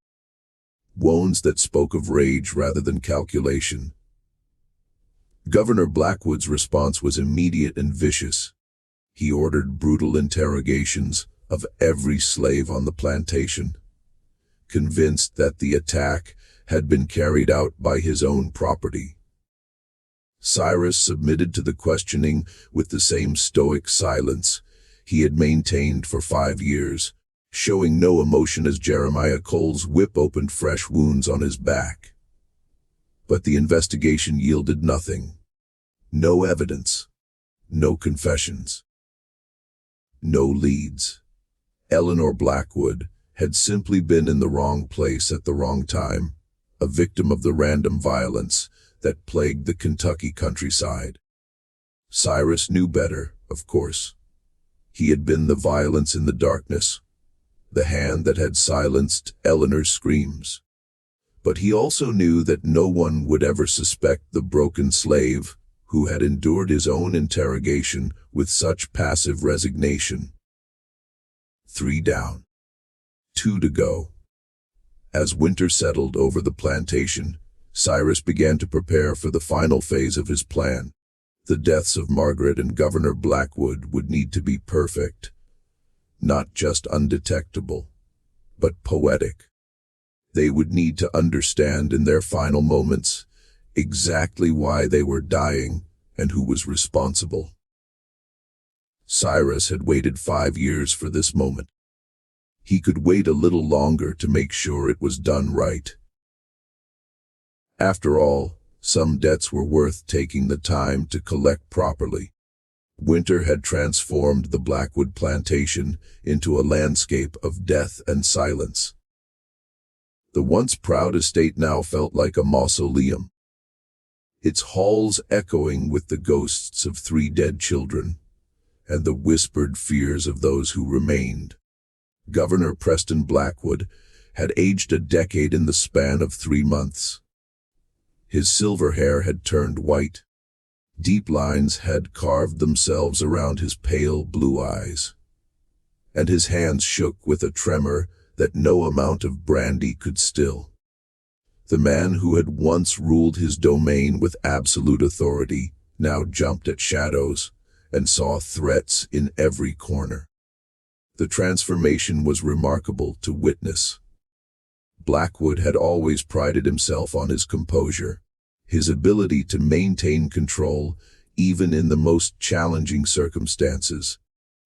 [SPEAKER 1] Wounds that spoke of rage rather than calculation. Governor Blackwood's response was immediate and vicious. He ordered brutal interrogations of every slave on the plantation, convinced that the attack had been carried out by his own property. Cyrus submitted to the questioning with the same stoic silence he had maintained for 5 years, showing no emotion as Jeremiah Cole's whip opened fresh wounds on his back. But the investigation yielded nothing. No evidence. No confessions. No leads. Eleanor Blackwood had simply been in the wrong place at the wrong time, a victim of the random violence that plagued the Kentucky countryside. Cyrus knew better, of course. He had been the violence in the darkness, the hand that had silenced Eleanor's screams. But he also knew that no one would ever suspect the broken slave who had endured his own interrogation with such passive resignation. 3 down. 2 to go. As winter settled over the plantation, Cyrus began to prepare for the final phase of his plan. The deaths of Margaret and Governor Blackwood would need to be perfect, not just undetectable, but poetic. They would need to understand in their final moments exactly why they were dying and who was responsible. Cyrus had waited 5 years for this moment. He could wait a little longer to make sure it was done right. After all, some debts were worth taking the time to collect properly. Winter had transformed the Blackwood plantation into a landscape of death and silence. The once proud estate now felt like a mausoleum, its halls echoing with the ghosts of 3 dead children and the whispered fears of those who remained. Governor Preston Blackwood had aged a decade in the span of 3 months. His silver hair had turned white. Deep lines had carved themselves around his pale blue eyes, and his hands shook with a tremor that no amount of brandy could still. The man who had once ruled his domain with absolute authority now jumped at shadows and saw threats in every corner. The transformation was remarkable to witness. Blackwood had always prided himself on his composure, his ability to maintain control even in the most challenging circumstances.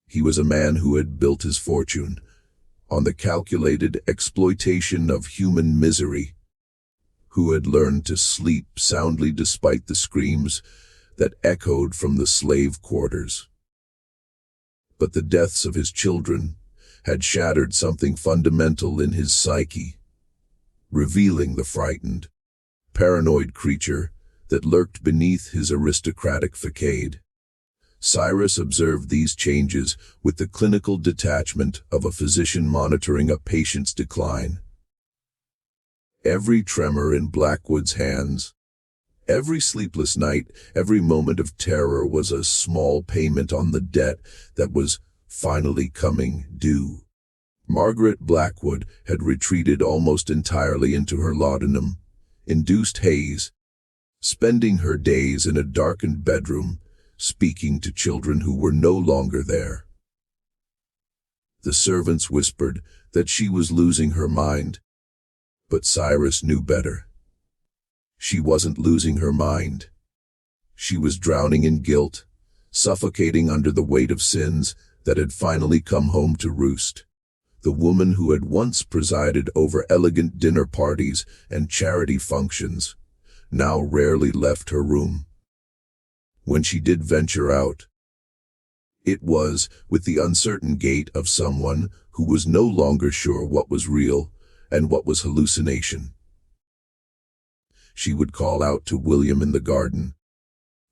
[SPEAKER 1] He was a man who had built his fortune on the calculated exploitation of human misery, who had learned to sleep soundly despite the screams that echoed from the slave quarters. But the deaths of his children had shattered something fundamental in his psyche. revealing the frightened, paranoid creature that lurked beneath his aristocratic facade. Cyrus observed these changes with the clinical detachment of a physician monitoring a patient's decline. Every tremor in Blackwood's hands, every sleepless night, every moment of terror was a small payment on the debt that was finally coming due. Margaret Blackwood had retreated almost entirely into her laudanum-induced haze, spending her days in a darkened bedroom, speaking to children who were no longer there. The servants whispered that she was losing her mind, but Cyrus knew better. She wasn't losing her mind. She was drowning in guilt, suffocating under the weight of sins that had finally come home to roost. The woman who had once presided over elegant dinner parties and charity functions now rarely left her room. When she did venture out, it was with the uncertain gait of someone who was no longer sure what was real and what was hallucination. She would call out to William in the garden,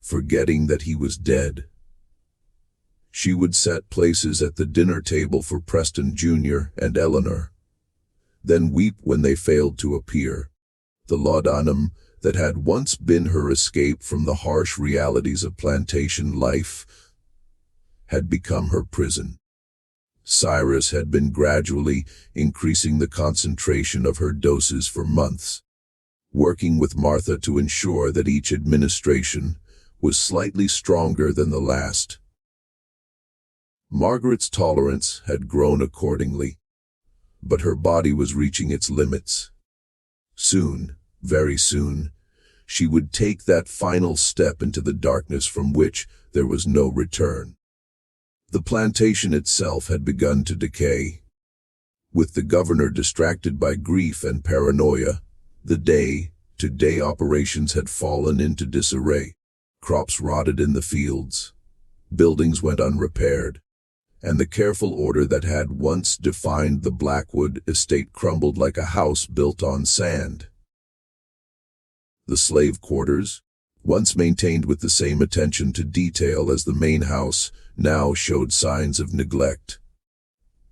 [SPEAKER 1] forgetting that he was dead. She would set places at the dinner table for Preston Jr. and Eleanor, then weep when they failed to appear. The laudanum that had once been her escape from the harsh realities of plantation life had become her prison. Cyrus had been gradually increasing the concentration of her doses for months, working with Martha to ensure that each administration was slightly stronger than the last. Margaret's tolerance had grown accordingly, but her body was reaching its limits. Soon, very soon, she would take that final step into the darkness from which there was no return. The plantation itself had begun to decay. With the governor distracted by grief and paranoia, the day-to-day operations had fallen into disarray. Crops rotted in the fields, buildings went unrepaired, and the careful order that had once defined the Blackwood estate crumbled like a house built on sand. The slave quarters, once maintained with the same attention to detail as the main house, now showed signs of neglect.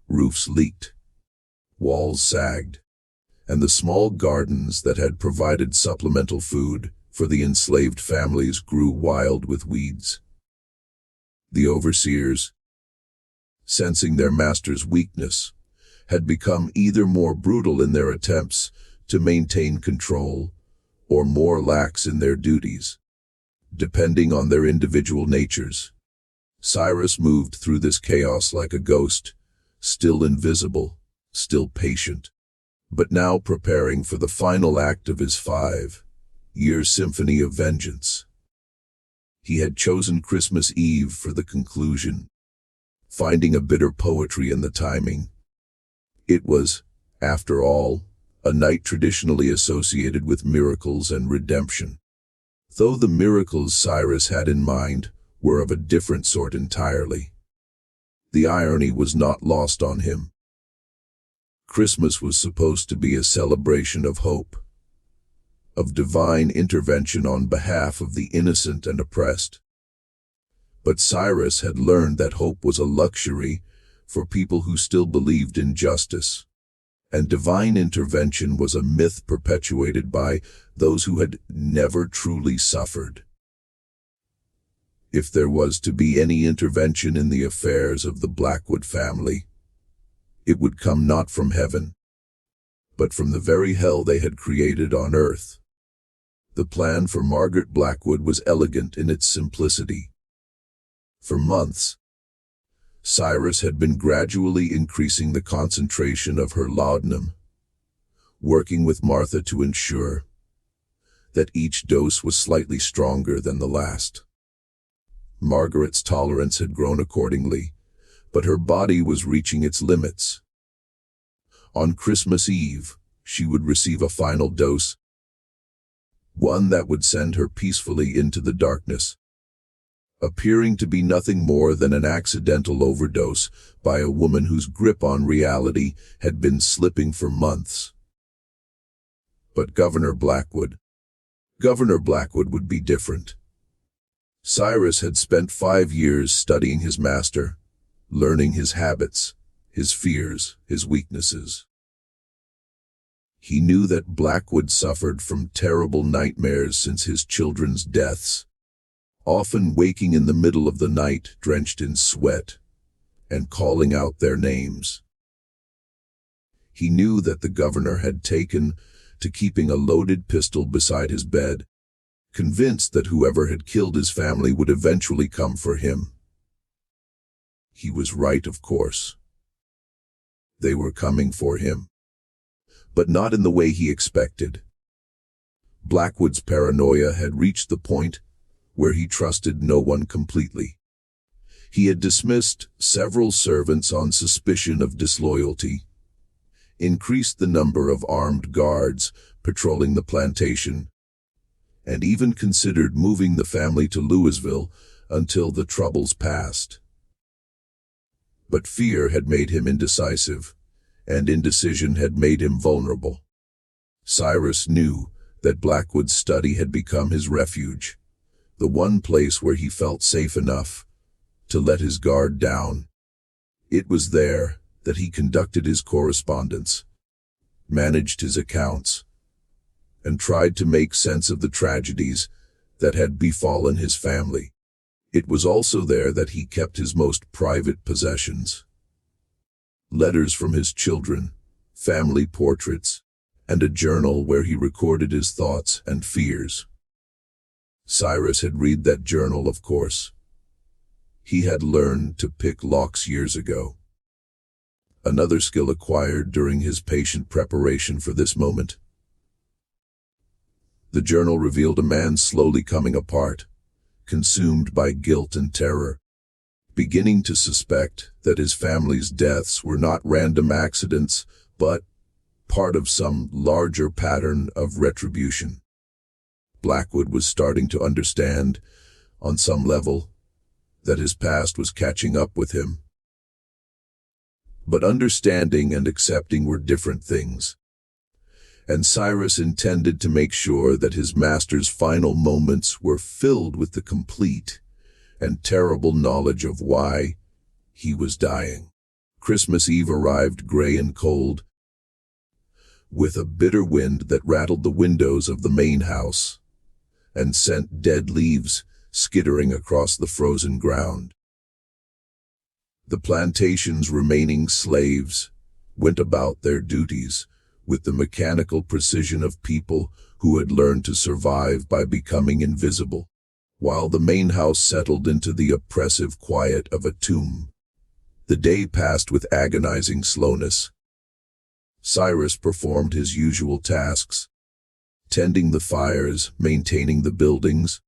[SPEAKER 1] Roofs leaked, walls sagged, and the small gardens that had provided supplemental food for the enslaved families grew wild with weeds. The overseers, sensing their master's weakness, had become either more brutal in their attempts to maintain control or more lax in their duties, depending on their individual natures. Cyrus moved through this chaos like a ghost, still invisible, still patient, but now preparing for the final act of his 5-year symphony of vengeance. He had chosen Christmas Eve for the conclusion, finding a bitter poetry in the timing. It was, after all, a night traditionally associated with miracles and redemption. Though the miracles Cyrus had in mind were of a different sort entirely. The irony was not lost on him. Christmas was supposed to be a celebration of hope, of divine intervention on behalf of the innocent and oppressed. But Cyrus had learned that hope was a luxury for people who still believed in justice, and divine intervention was a myth perpetuated by those who had never truly suffered. If there was to be any intervention in the affairs of the Blackwood family, it would come not from heaven, but from the very hell they had created on earth. The plan for Margaret Blackwood was elegant in its simplicity. For months, Cyrus had been gradually increasing the concentration of her laudanum, working with Martha to ensure that each dose was slightly stronger than the last. Margaret's tolerance had grown accordingly, but her body was reaching its limits. On Christmas Eve, she would receive a final dose, one that would send her peacefully into the darkness, appearing to be nothing more than an accidental overdose by a woman whose grip on reality had been slipping for months. But Governor Blackwood would be different. Cyrus had spent 5 years studying his master, learning his habits, his fears, his weaknesses. He knew that Blackwood suffered from terrible nightmares since his children's deaths, often waking in the middle of the night drenched in sweat and calling out their names. He knew that the governor had taken to keeping a loaded pistol beside his bed, convinced that whoever had killed his family would eventually come for him. He was right, of course. They were coming for him, but not in the way he expected. Blackwood's paranoia had reached the point where he trusted no one completely. He had dismissed several servants on suspicion of disloyalty, increased the number of armed guards patrolling the plantation, and even considered moving the family to Louisville until the troubles passed. But fear had made him indecisive, and indecision had made him vulnerable. Cyrus knew that Blackwood's study had become his refuge, the one place where he felt safe enough to let his guard down. It was there that he conducted his correspondence, managed his accounts, and tried to make sense of the tragedies that had befallen his family. It was also there that he kept his most private possessions: letters from his children, family portraits, and a journal where he recorded his thoughts and fears. Cyrus had read that journal, of course. He had learned to pick locks years ago, another skill acquired during his patient preparation for this moment. The journal revealed a man slowly coming apart, consumed by guilt and terror, beginning to suspect that his family's deaths were not random accidents, but part of some larger pattern of retribution. Blackwood was starting to understand, on some level, that his past was catching up with him. But understanding and accepting were different things, and Cyrus intended to make sure that his master's final moments were filled with the complete and terrible knowledge of why he was dying. Christmas Eve arrived gray and cold, with a bitter wind that rattled the windows of the main house and sent dead leaves skittering across the frozen ground. The plantation's remaining slaves went about their duties with the mechanical precision of people who had learned to survive by becoming invisible, while the main house settled into the oppressive quiet of a tomb. The day passed with agonizing slowness. Cyrus performed his usual tasks, tending the fires, maintaining the buildings,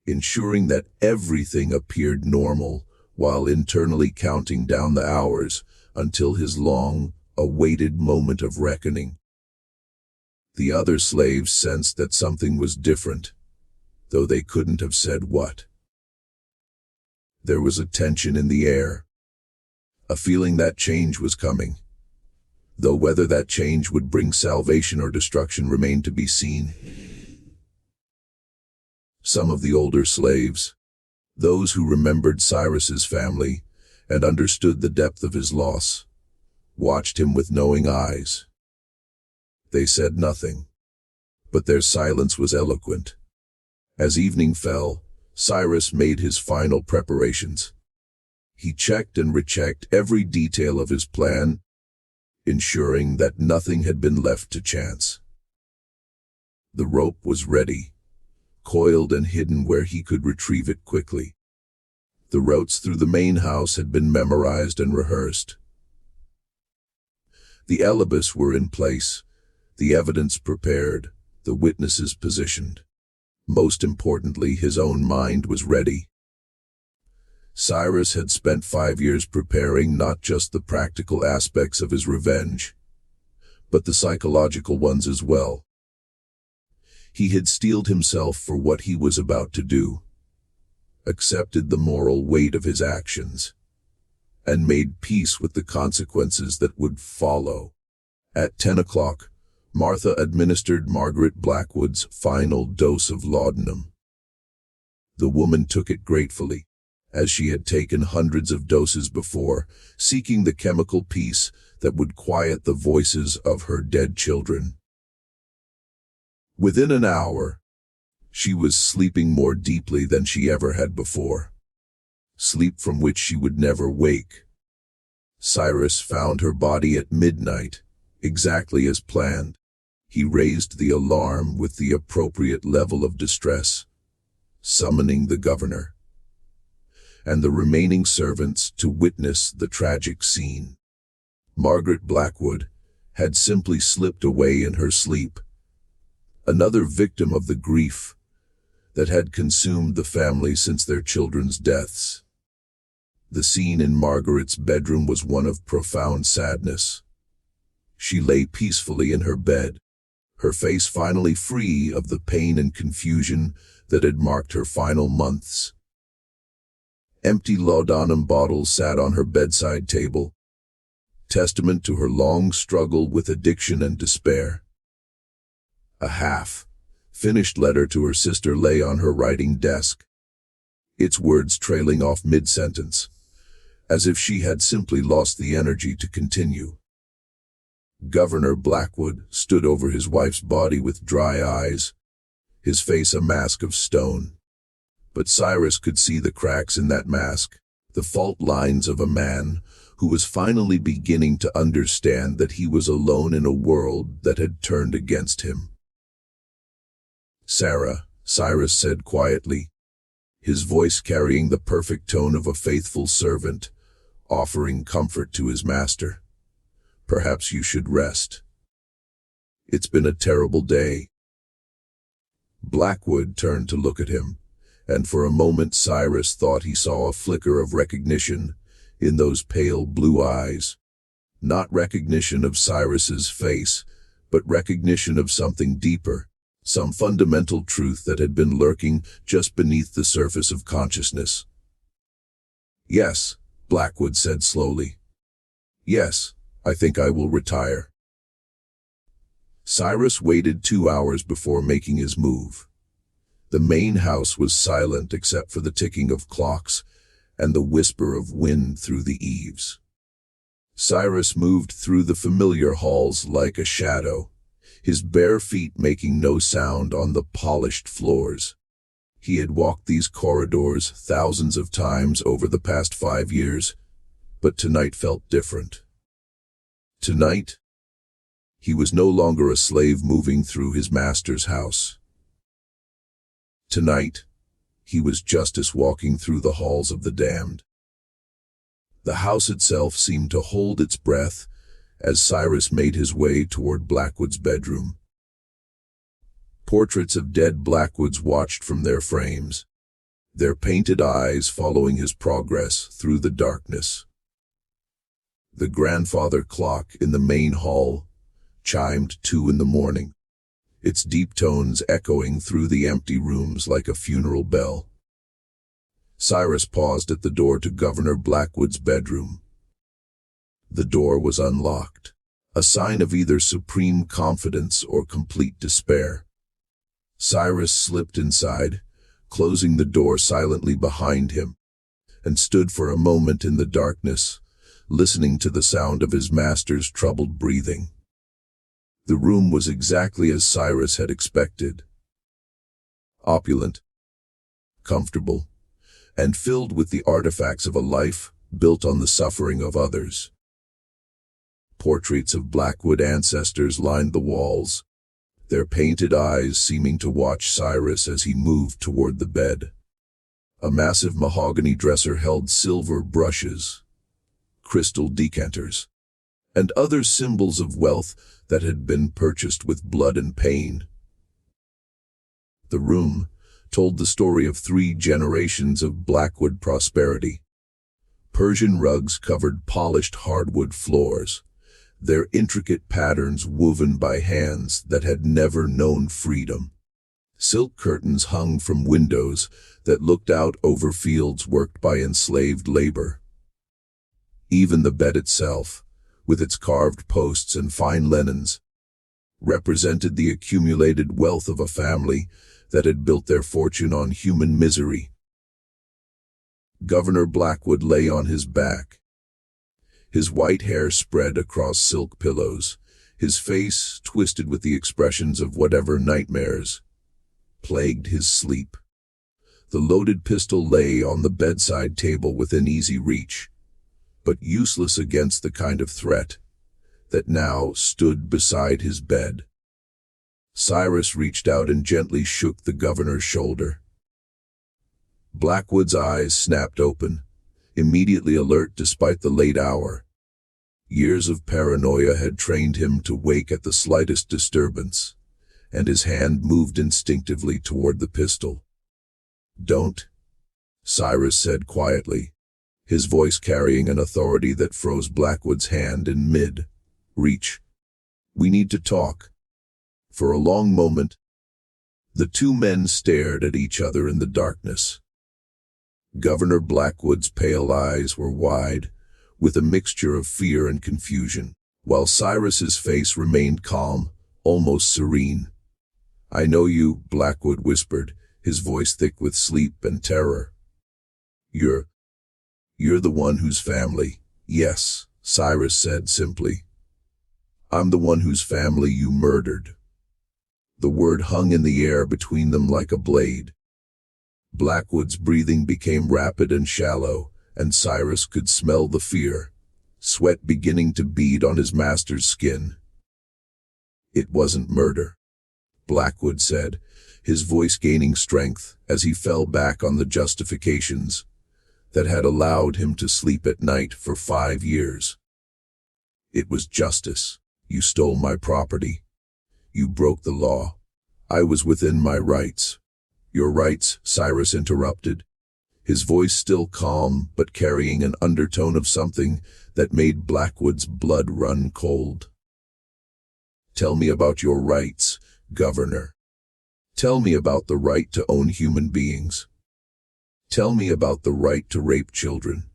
[SPEAKER 1] ensuring that everything appeared normal, while internally counting down the hours until his long-awaited moment of reckoning. The other slaves sensed that something was different, though they couldn't have said what. There was a tension in the air, a feeling that change was coming, though whether that change would bring salvation or destruction remained to be seen. Some of the older slaves, those who remembered Cyrus's family and understood the depth of his loss, watched him with knowing eyes. They said nothing, but their silence was eloquent. As evening fell, Cyrus made his final preparations. He checked and rechecked every detail of his plan, ensuring that nothing had been left to chance. The rope was ready, coiled and hidden where he could retrieve it quickly. The routes through the main house had been memorized and rehearsed. The alibis were in place, the evidence prepared, the witnesses positioned. Most importantly, his own mind was ready. Cyrus had spent 5 years preparing not just the practical aspects of his revenge, but the psychological ones as well. He had steeled himself for what he was about to do, accepted the moral weight of his actions, and made peace with the consequences that would follow. At 10 o'clock, Martha administered Margaret Blackwood's final dose of laudanum. The woman took it gratefully, as she had taken hundreds of doses before, seeking the chemical peace that would quiet the voices of her dead children. Within an hour, she was sleeping more deeply than she ever had before, sleep from which she would never wake. Cyrus found her body at midnight, exactly as planned. He raised the alarm with the appropriate level of distress, summoning the governor and the remaining servants to witness the tragic scene. Margaret Blackwood had simply slipped away in her sleep, another victim of the grief that had consumed the family since their children's deaths. The scene in Margaret's bedroom was one of profound sadness. She lay peacefully in her bed, her face finally free of the pain and confusion that had marked her final months. Empty laudanum bottles sat on her bedside table, testament to her long struggle with addiction and despair. A half-finished letter to her sister lay on her writing desk, its words trailing off mid-sentence, as if she had simply lost the energy to continue. Governor Blackwood stood over his wife's body with dry eyes, his face a mask of stone. But Cyrus could see the cracks in that mask, the fault lines of a man who was finally beginning to understand that he was alone in a world that had turned against him. "Sarah," Cyrus said quietly, his voice carrying the perfect tone of a faithful servant, offering comfort to his master. "Perhaps you should rest. It's been a terrible day." Blackwood turned to look at him, and for a moment Cyrus thought he saw a flicker of recognition in those pale blue eyes. Not recognition of Cyrus's face, but recognition of something deeper, some fundamental truth that had been lurking just beneath the surface of consciousness. "Yes," Blackwood said slowly. "Yes, I think I will retire." Cyrus waited 2 hours before making his move. The main house was silent except for the ticking of clocks and the whisper of wind through the eaves. Cyrus moved through the familiar halls like a shadow, his bare feet making no sound on the polished floors. He had walked these corridors thousands of times over the past 5 years, but tonight felt different. Tonight, he was no longer a slave moving through his master's house. Tonight, he was justice walking through the halls of the damned. The house itself seemed to hold its breath as Cyrus made his way toward Blackwood's bedroom. Portraits of dead Blackwoods watched from their frames, their painted eyes following his progress through the darkness. The grandfather clock in the main hall chimed 2 in the morning, its deep tones echoing through the empty rooms like a funeral bell. Cyrus paused at the door to Governor Blackwood's bedroom. The door was unlocked, a sign of either supreme confidence or complete despair. Cyrus slipped inside, closing the door silently behind him, and stood for a moment in the darkness, listening to the sound of his master's troubled breathing. The room was exactly as Cyrus had expected. Opulent, comfortable, and filled with the artifacts of a life built on the suffering of others. Portraits of Blackwood ancestors lined the walls, their painted eyes seeming to watch Cyrus as he moved toward the bed. A massive mahogany dresser held silver brushes, crystal decanters, and other symbols of wealth that had been purchased with blood and pain. The room told the story of 3 generations of Blackwood prosperity. Persian rugs covered polished hardwood floors, their intricate patterns woven by hands that had never known freedom. Silk curtains hung from windows that looked out over fields worked by enslaved labor. Even the bed itself, with its carved posts and fine linens, represented the accumulated wealth of a family that had built their fortune on human misery. Governor Blackwood lay on his back, his white hair spread across silk pillows, his face twisted with the expressions of whatever nightmares plagued his sleep. The loaded pistol lay on the bedside table within easy reach, but useless against the kind of threat that now stood beside his bed. Cyrus reached out and gently shook the governor's shoulder. Blackwood's eyes snapped open, immediately alert despite the late hour. Years of paranoia had trained him to wake at the slightest disturbance, and his hand moved instinctively toward the pistol. "Don't," Cyrus said quietly, his voice carrying an authority that froze Blackwood's hand in mid-reach. "We need to talk." For a long moment, the two men stared at each other in the darkness. Governor Blackwood's pale eyes were wide, with a mixture of fear and confusion, while Cyrus's face remained calm, almost serene. "I know you," Blackwood whispered, his voice thick with sleep and terror. You're the one whose family." "Yes," Cyrus said simply. "I'm the one whose family you murdered." The word hung in the air between them like a blade. Blackwood's breathing became rapid and shallow, and Cyrus could smell the fear, sweat beginning to bead on his master's skin. "It wasn't murder," Blackwood said, his voice gaining strength as he fell back on the justifications that had allowed him to sleep at night for 5 years. "It was justice. You stole my property. You broke the law. I was within my rights." "Your rights," Cyrus interrupted, his voice still calm but carrying an undertone of something that made Blackwood's blood run cold. "Tell me about your rights, Governor. Tell me about the right to own human beings. Tell me about the right to rape children.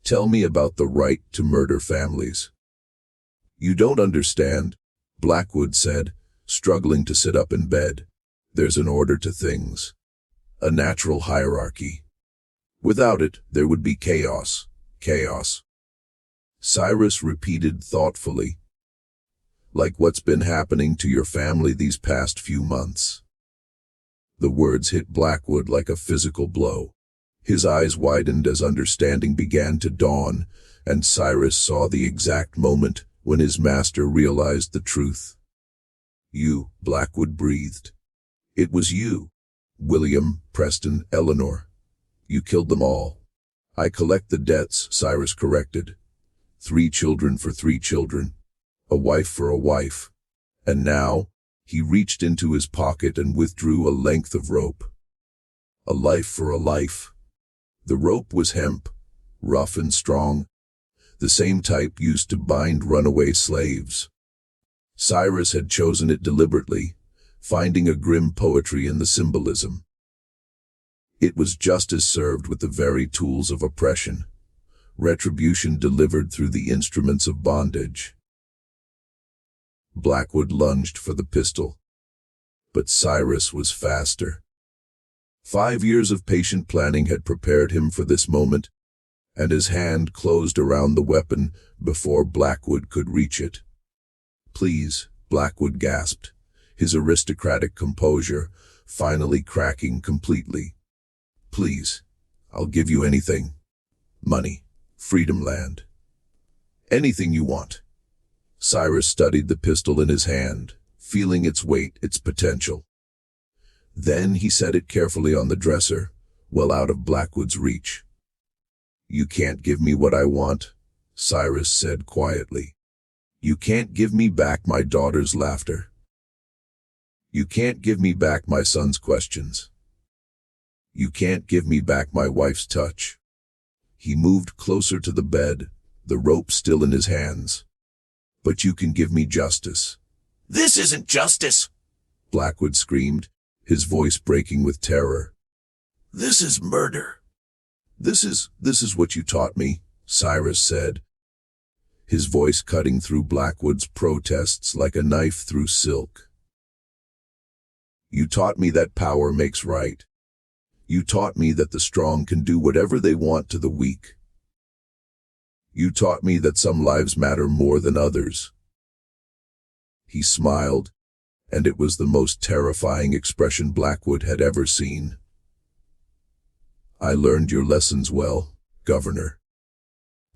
[SPEAKER 1] Tell me about the right to murder families." "You don't understand," Blackwood said, struggling to sit up in bed. "There's an order to things, a natural hierarchy. Without it, there would be chaos. Chaos." Cyrus repeated thoughtfully, "Like what's been happening to your family these past few months." The words hit Blackwood like a physical blow. His eyes widened as understanding began to dawn, and Cyrus saw the exact moment when his master realized the truth. "You," Blackwood breathed. "It was you. William, Preston, Eleanor. You killed them all." "I collect the debts," Cyrus corrected. 3 children for 3 children. A wife for a wife. And now, he reached into his pocket and withdrew a length of rope. A life for a life. The rope was hemp, rough and strong, the same type used to bind runaway slaves. Cyrus had chosen it deliberately, finding a grim poetry in the symbolism. It was justice served with the very tools of oppression, retribution delivered through the instruments of bondage. Blackwood lunged for the pistol, but Cyrus was faster. 5 years of patient planning had prepared him for this moment, and his hand closed around the weapon before Blackwood could reach it. "Please," Blackwood gasped, his aristocratic composure finally cracking completely. "Please, I'll give you anything. Money, freedom, land. Anything you want." Cyrus studied the pistol in his hand, feeling its weight, its potential. Then he set it carefully on the dresser, well out of Blackwood's reach. "You can't give me what I want," Cyrus said quietly. "You can't give me back my daughter's laughter. You can't give me back my son's questions. You can't give me back my wife's touch." He moved closer to the bed, the rope still in his hands. "But you can give me justice."
[SPEAKER 2] "This isn't justice,"
[SPEAKER 1] Blackwood screamed, his voice breaking with terror.
[SPEAKER 2] "This is murder."
[SPEAKER 1] This is what you taught me," Cyrus said, his voice cutting through Blackwood's protests like a knife through silk. "You taught me that power makes right. You taught me that the strong can do whatever they want to the weak. You taught me that some lives matter more than others." He smiled, and it was the most terrifying expression Blackwood had ever seen. "I learned your lessons well, Governor.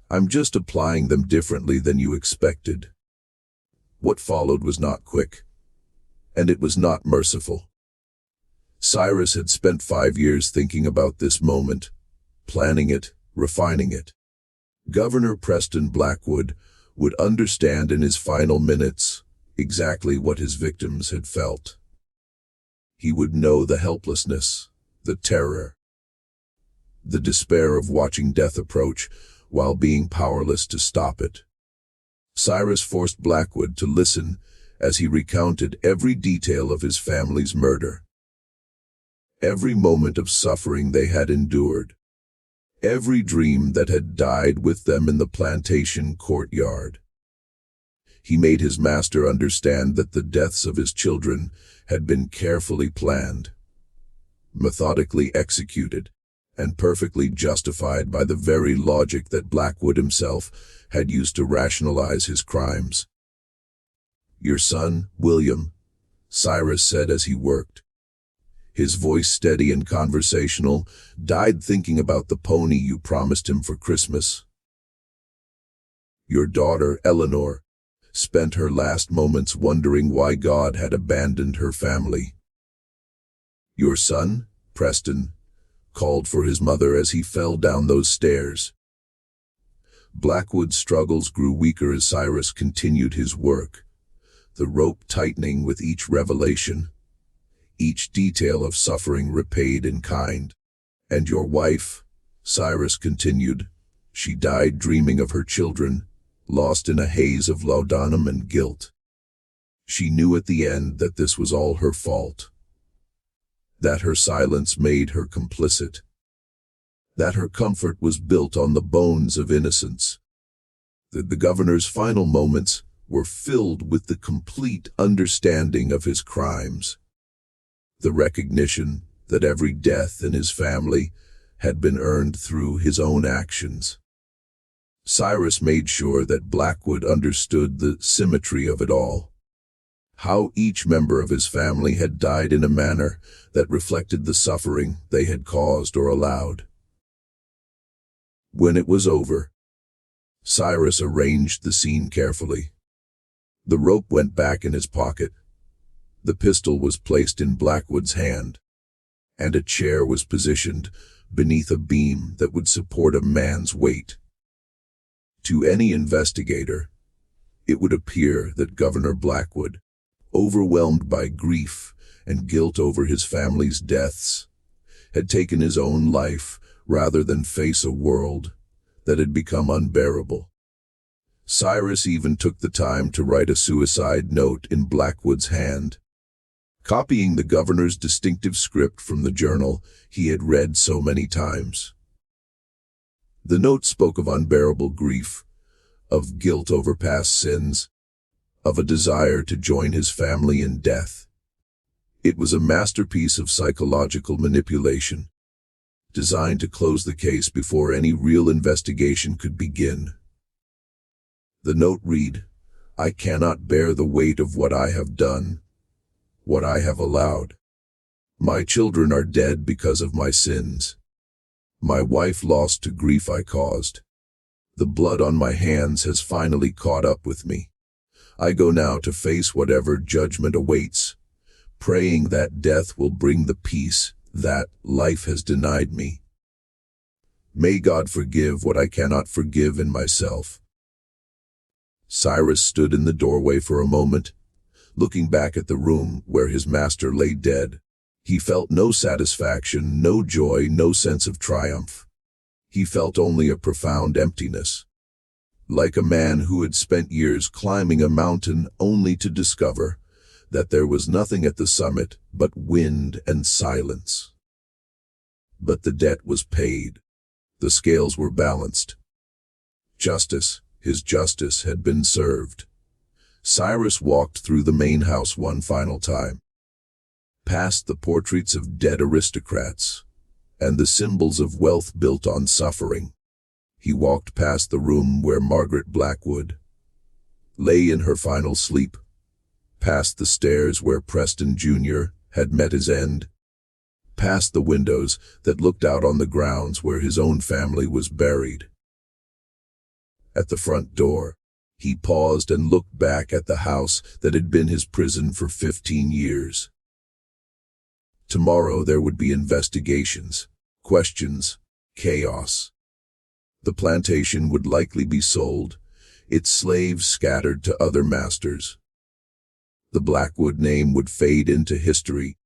[SPEAKER 1] I'm just applying them differently than you expected." What followed was not quick, and it was not merciful. Cyrus had spent 5 years thinking about this moment, planning it, refining it. Governor Preston Blackwood would understand in his final minutes exactly what his victims had felt. He would know the helplessness, the terror, the despair of watching death approach while being powerless to stop it. Cyrus forced Blackwood to listen as he recounted every detail of his family's murder. Every moment of suffering they had endured. Every dream that had died with them in the plantation courtyard. He made his master understand that the deaths of his children had been carefully planned, methodically executed, and perfectly justified by the very logic that Blackwood himself had used to rationalize his crimes. "Your son, William," Cyrus said as he worked, his voice steady and conversational, "died thinking about the pony you promised him for Christmas. Your daughter, Eleanor, spent her last moments wondering why God had abandoned her family. Your son, Preston, called for his mother as he fell down those stairs." Blackwood's struggles grew weaker as Cyrus continued his work, the rope tightening with each revelation, each detail of suffering repaid in kind. "And your wife," Cyrus continued, "she died dreaming of her children, lost in a haze of laudanum and guilt. She knew at the end that this was all her fault, that her silence made her complicit, that her comfort was built on the bones of innocence." The governor's final moments were filled with the complete understanding of his crimes, the recognition that every death in his family had been earned through his own actions. Cyrus made sure that Blackwood understood the symmetry of it all, how each member of his family had died in a manner that reflected the suffering they had caused or allowed. When it was over, Cyrus arranged the scene carefully. The rope went back in his pocket, the pistol was placed in Blackwood's hand, and a chair was positioned beneath a beam that would support a man's weight. To any investigator, it would appear that Governor Blackwood, overwhelmed by grief and guilt over his family's deaths, had taken his own life rather than face a world that had become unbearable. Cyrus even took the time to write a suicide note in Blackwood's hand, copying the governor's distinctive script from the journal he had read so many times. The note spoke of unbearable grief, of guilt over past sins, of a desire to join his family in death. It was a masterpiece of psychological manipulation, designed to close the case before any real investigation could begin. The note read, "I cannot bear the weight of what I have done, what I have allowed. My children are dead because of my sins. My wife lost to grief I caused. The blood on my hands has finally caught up with me. I go now to face whatever judgment awaits, praying that death will bring the peace that life has denied me. May God forgive what I cannot forgive in myself." Cyrus stood in the doorway for a moment, looking back at the room where his master lay dead. He felt no satisfaction, no joy, no sense of triumph. He felt only a profound emptiness, like a man who had spent years climbing a mountain only to discover that there was nothing at the summit but wind and silence. But the debt was paid. The scales were balanced. Justice His justice had been served. Cyrus walked through the main house one final time, past the portraits of dead aristocrats and the symbols of wealth built on suffering. He walked past the room where Margaret Blackwood lay in her final sleep, past the stairs where Preston Jr. had met his end, past the windows that looked out on the grounds where his own family was buried. At the front door, he paused and looked back at the house that had been his prison for 15 years. Tomorrow there would be investigations, questions, chaos. The plantation would likely be sold, its slaves scattered to other masters. The Blackwood name would fade into history,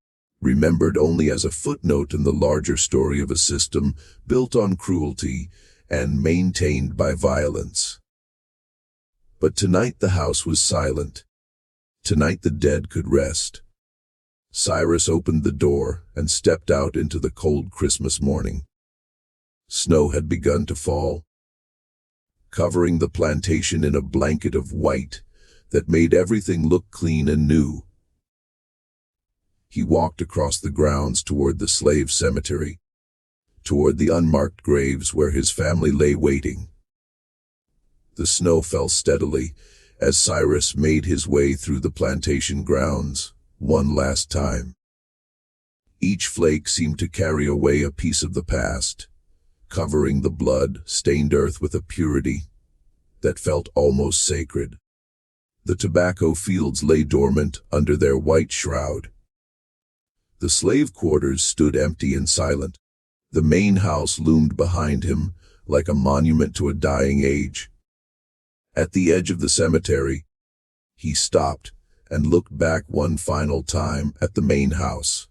[SPEAKER 1] remembered only as a footnote in the larger story of a system built on cruelty and maintained by violence. But tonight the house was silent. Tonight the dead could rest. Cyrus opened the door and stepped out into the cold Christmas morning. Snow had begun to fall, covering the plantation in a blanket of white that made everything look clean and new. He walked across the grounds toward the slave cemetery, toward the unmarked graves where his family lay waiting. The snow fell steadily as Cyrus made his way through the plantation grounds one last time. Each flake seemed to carry away a piece of the past, covering the blood-stained earth with a purity that felt almost sacred. The tobacco fields lay dormant under their white shroud. The slave quarters stood empty and silent. The main house loomed behind him like a monument to a dying age. At the edge of the cemetery, he stopped and looked back one final time at the main house.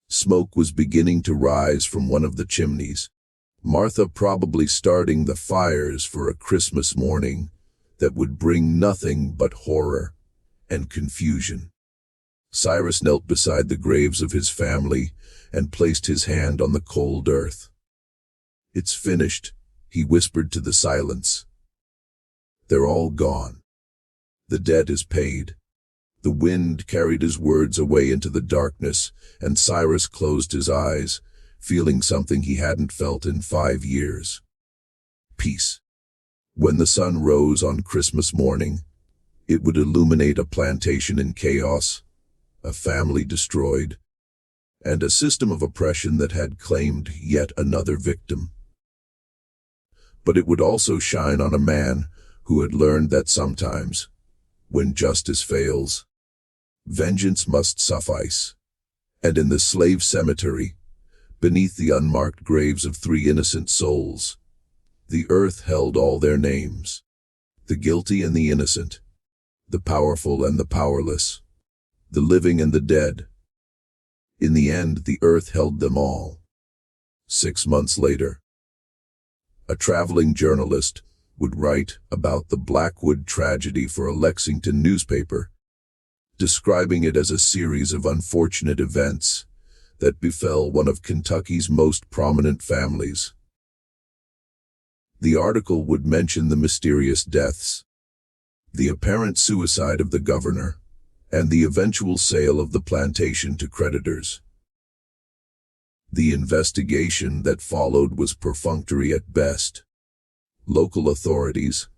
[SPEAKER 1] Smoke was beginning to rise from one of the chimneys, Martha probably starting the fires for a Christmas morning that would bring nothing but horror and confusion. Cyrus knelt beside the graves of his family and placed his hand on the cold earth. "It's finished," he whispered to the silence. "They're all gone. The debt is paid." The wind carried his words away into the darkness, and Cyrus closed his eyes, feeling something he hadn't felt in 5 years. Peace. When the sun rose on Christmas morning, it would illuminate a plantation in chaos, a family destroyed, and a system of oppression that had claimed yet another victim. But it would also shine on a man who had learned that sometimes, when justice fails, vengeance must suffice. And in the slave cemetery, beneath the unmarked graves of 3 innocent souls, the earth held all their names, the guilty and the innocent, the powerful and the powerless, the living and the dead. In the end, the earth held them all. 6 months later, a traveling journalist would write about the Blackwood tragedy for a Lexington newspaper, describing it as a series of unfortunate events that befell one of Kentucky's most prominent families. The article would mention the mysterious deaths, the apparent suicide of the governor, and the eventual sale of the plantation to creditors. The investigation that followed was perfunctory at best. Local authorities,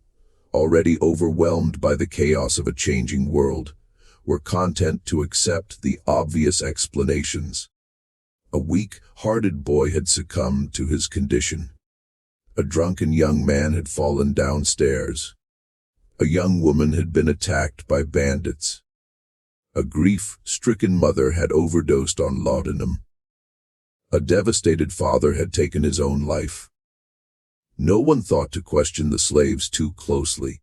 [SPEAKER 1] already overwhelmed by the chaos of a changing world, were content to accept the obvious explanations. A weak-hearted boy had succumbed to his condition. A drunken young man had fallen downstairs. A young woman had been attacked by bandits. A grief-stricken mother had overdosed on laudanum. A devastated father had taken his own life. No one thought to question the slaves too closely.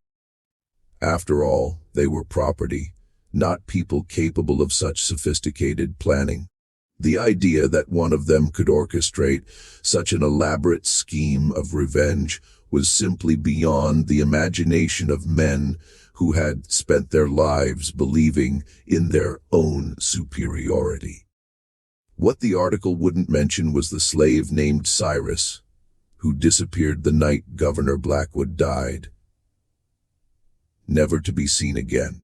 [SPEAKER 1] After all, they were property, not people capable of such sophisticated planning. The idea that one of them could orchestrate such an elaborate scheme of revenge was simply beyond the imagination of men who had spent their lives believing in their own superiority. What the article wouldn't mention was the slave named Cyrus, who disappeared the night Governor Blackwood died. never to be seen again.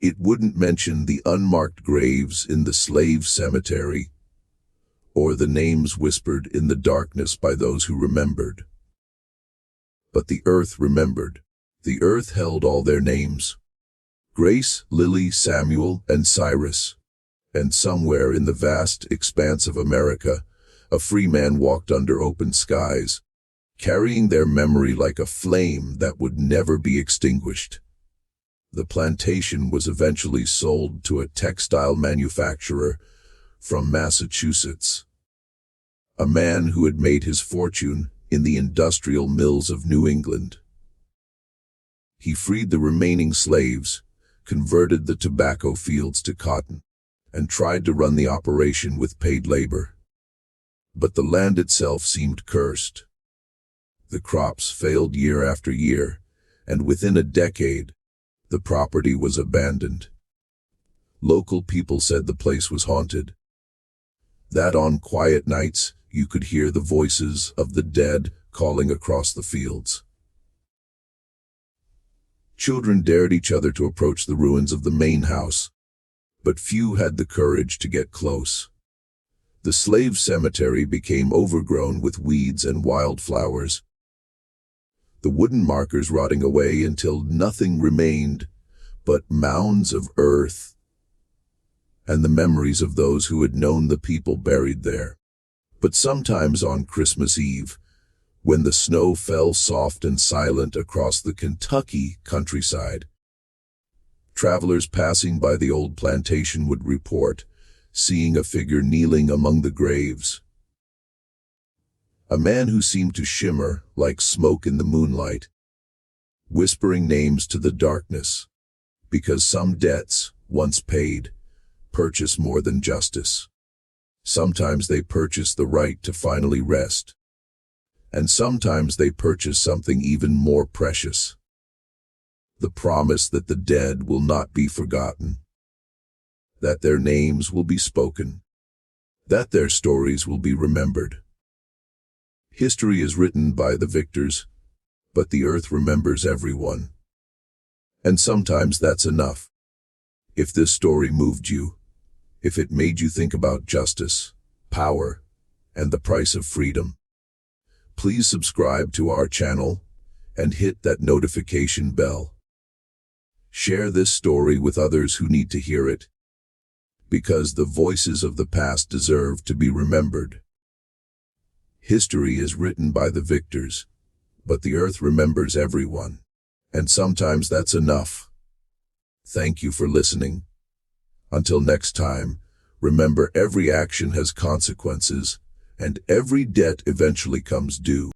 [SPEAKER 1] It wouldn't mention the unmarked graves in the slave cemetery, or the names whispered in the darkness by those who remembered. But the earth remembered. The earth held all their names: Grace, Lily, Samuel, and Cyrus. And somewhere in the vast expanse of America, a free man walked under open skies, carrying their memory like a flame that would never be extinguished. The plantation was eventually sold to a textile manufacturer from Massachusetts, a man who had made his fortune in the industrial mills of New England. He freed the remaining slaves, converted the tobacco fields to cotton, and tried to run the operation with paid labor. But the land itself seemed cursed. The crops failed year after year, and within a decade, the property was abandoned. Local people said the place was haunted, that on quiet nights you could hear the voices of the dead calling across the fields. Children dared each other to approach the ruins of the main house, but few had the courage to get close. The slave cemetery became overgrown with weeds and wildflowers, the wooden markers rotting away until nothing remained but mounds of earth and the memories of those who had known the people buried there. But sometimes on Christmas Eve, when the snow fell soft and silent across the Kentucky countryside, travelers passing by the old plantation would report seeing a figure kneeling among the graves. A man who seemed to shimmer like smoke in the moonlight, whispering names to the darkness, because some debts, once paid, purchase more than justice. Sometimes they purchase the right to finally rest, and sometimes they purchase something even more precious: the promise that the dead will not be forgotten, that their names will be spoken, that their stories will be remembered. History is written by the victors, but the earth remembers everyone. And sometimes that's enough. If this story moved you, if it made you think about justice, power, and the price of freedom, please subscribe to our channel and hit that notification bell. Share this story with others who need to hear it, because the voices of the past deserve to be remembered. History is written by the victors, but the earth remembers everyone, and sometimes that's enough. Thank you for listening. Until next time, remember, every action has consequences, and every debt eventually comes due.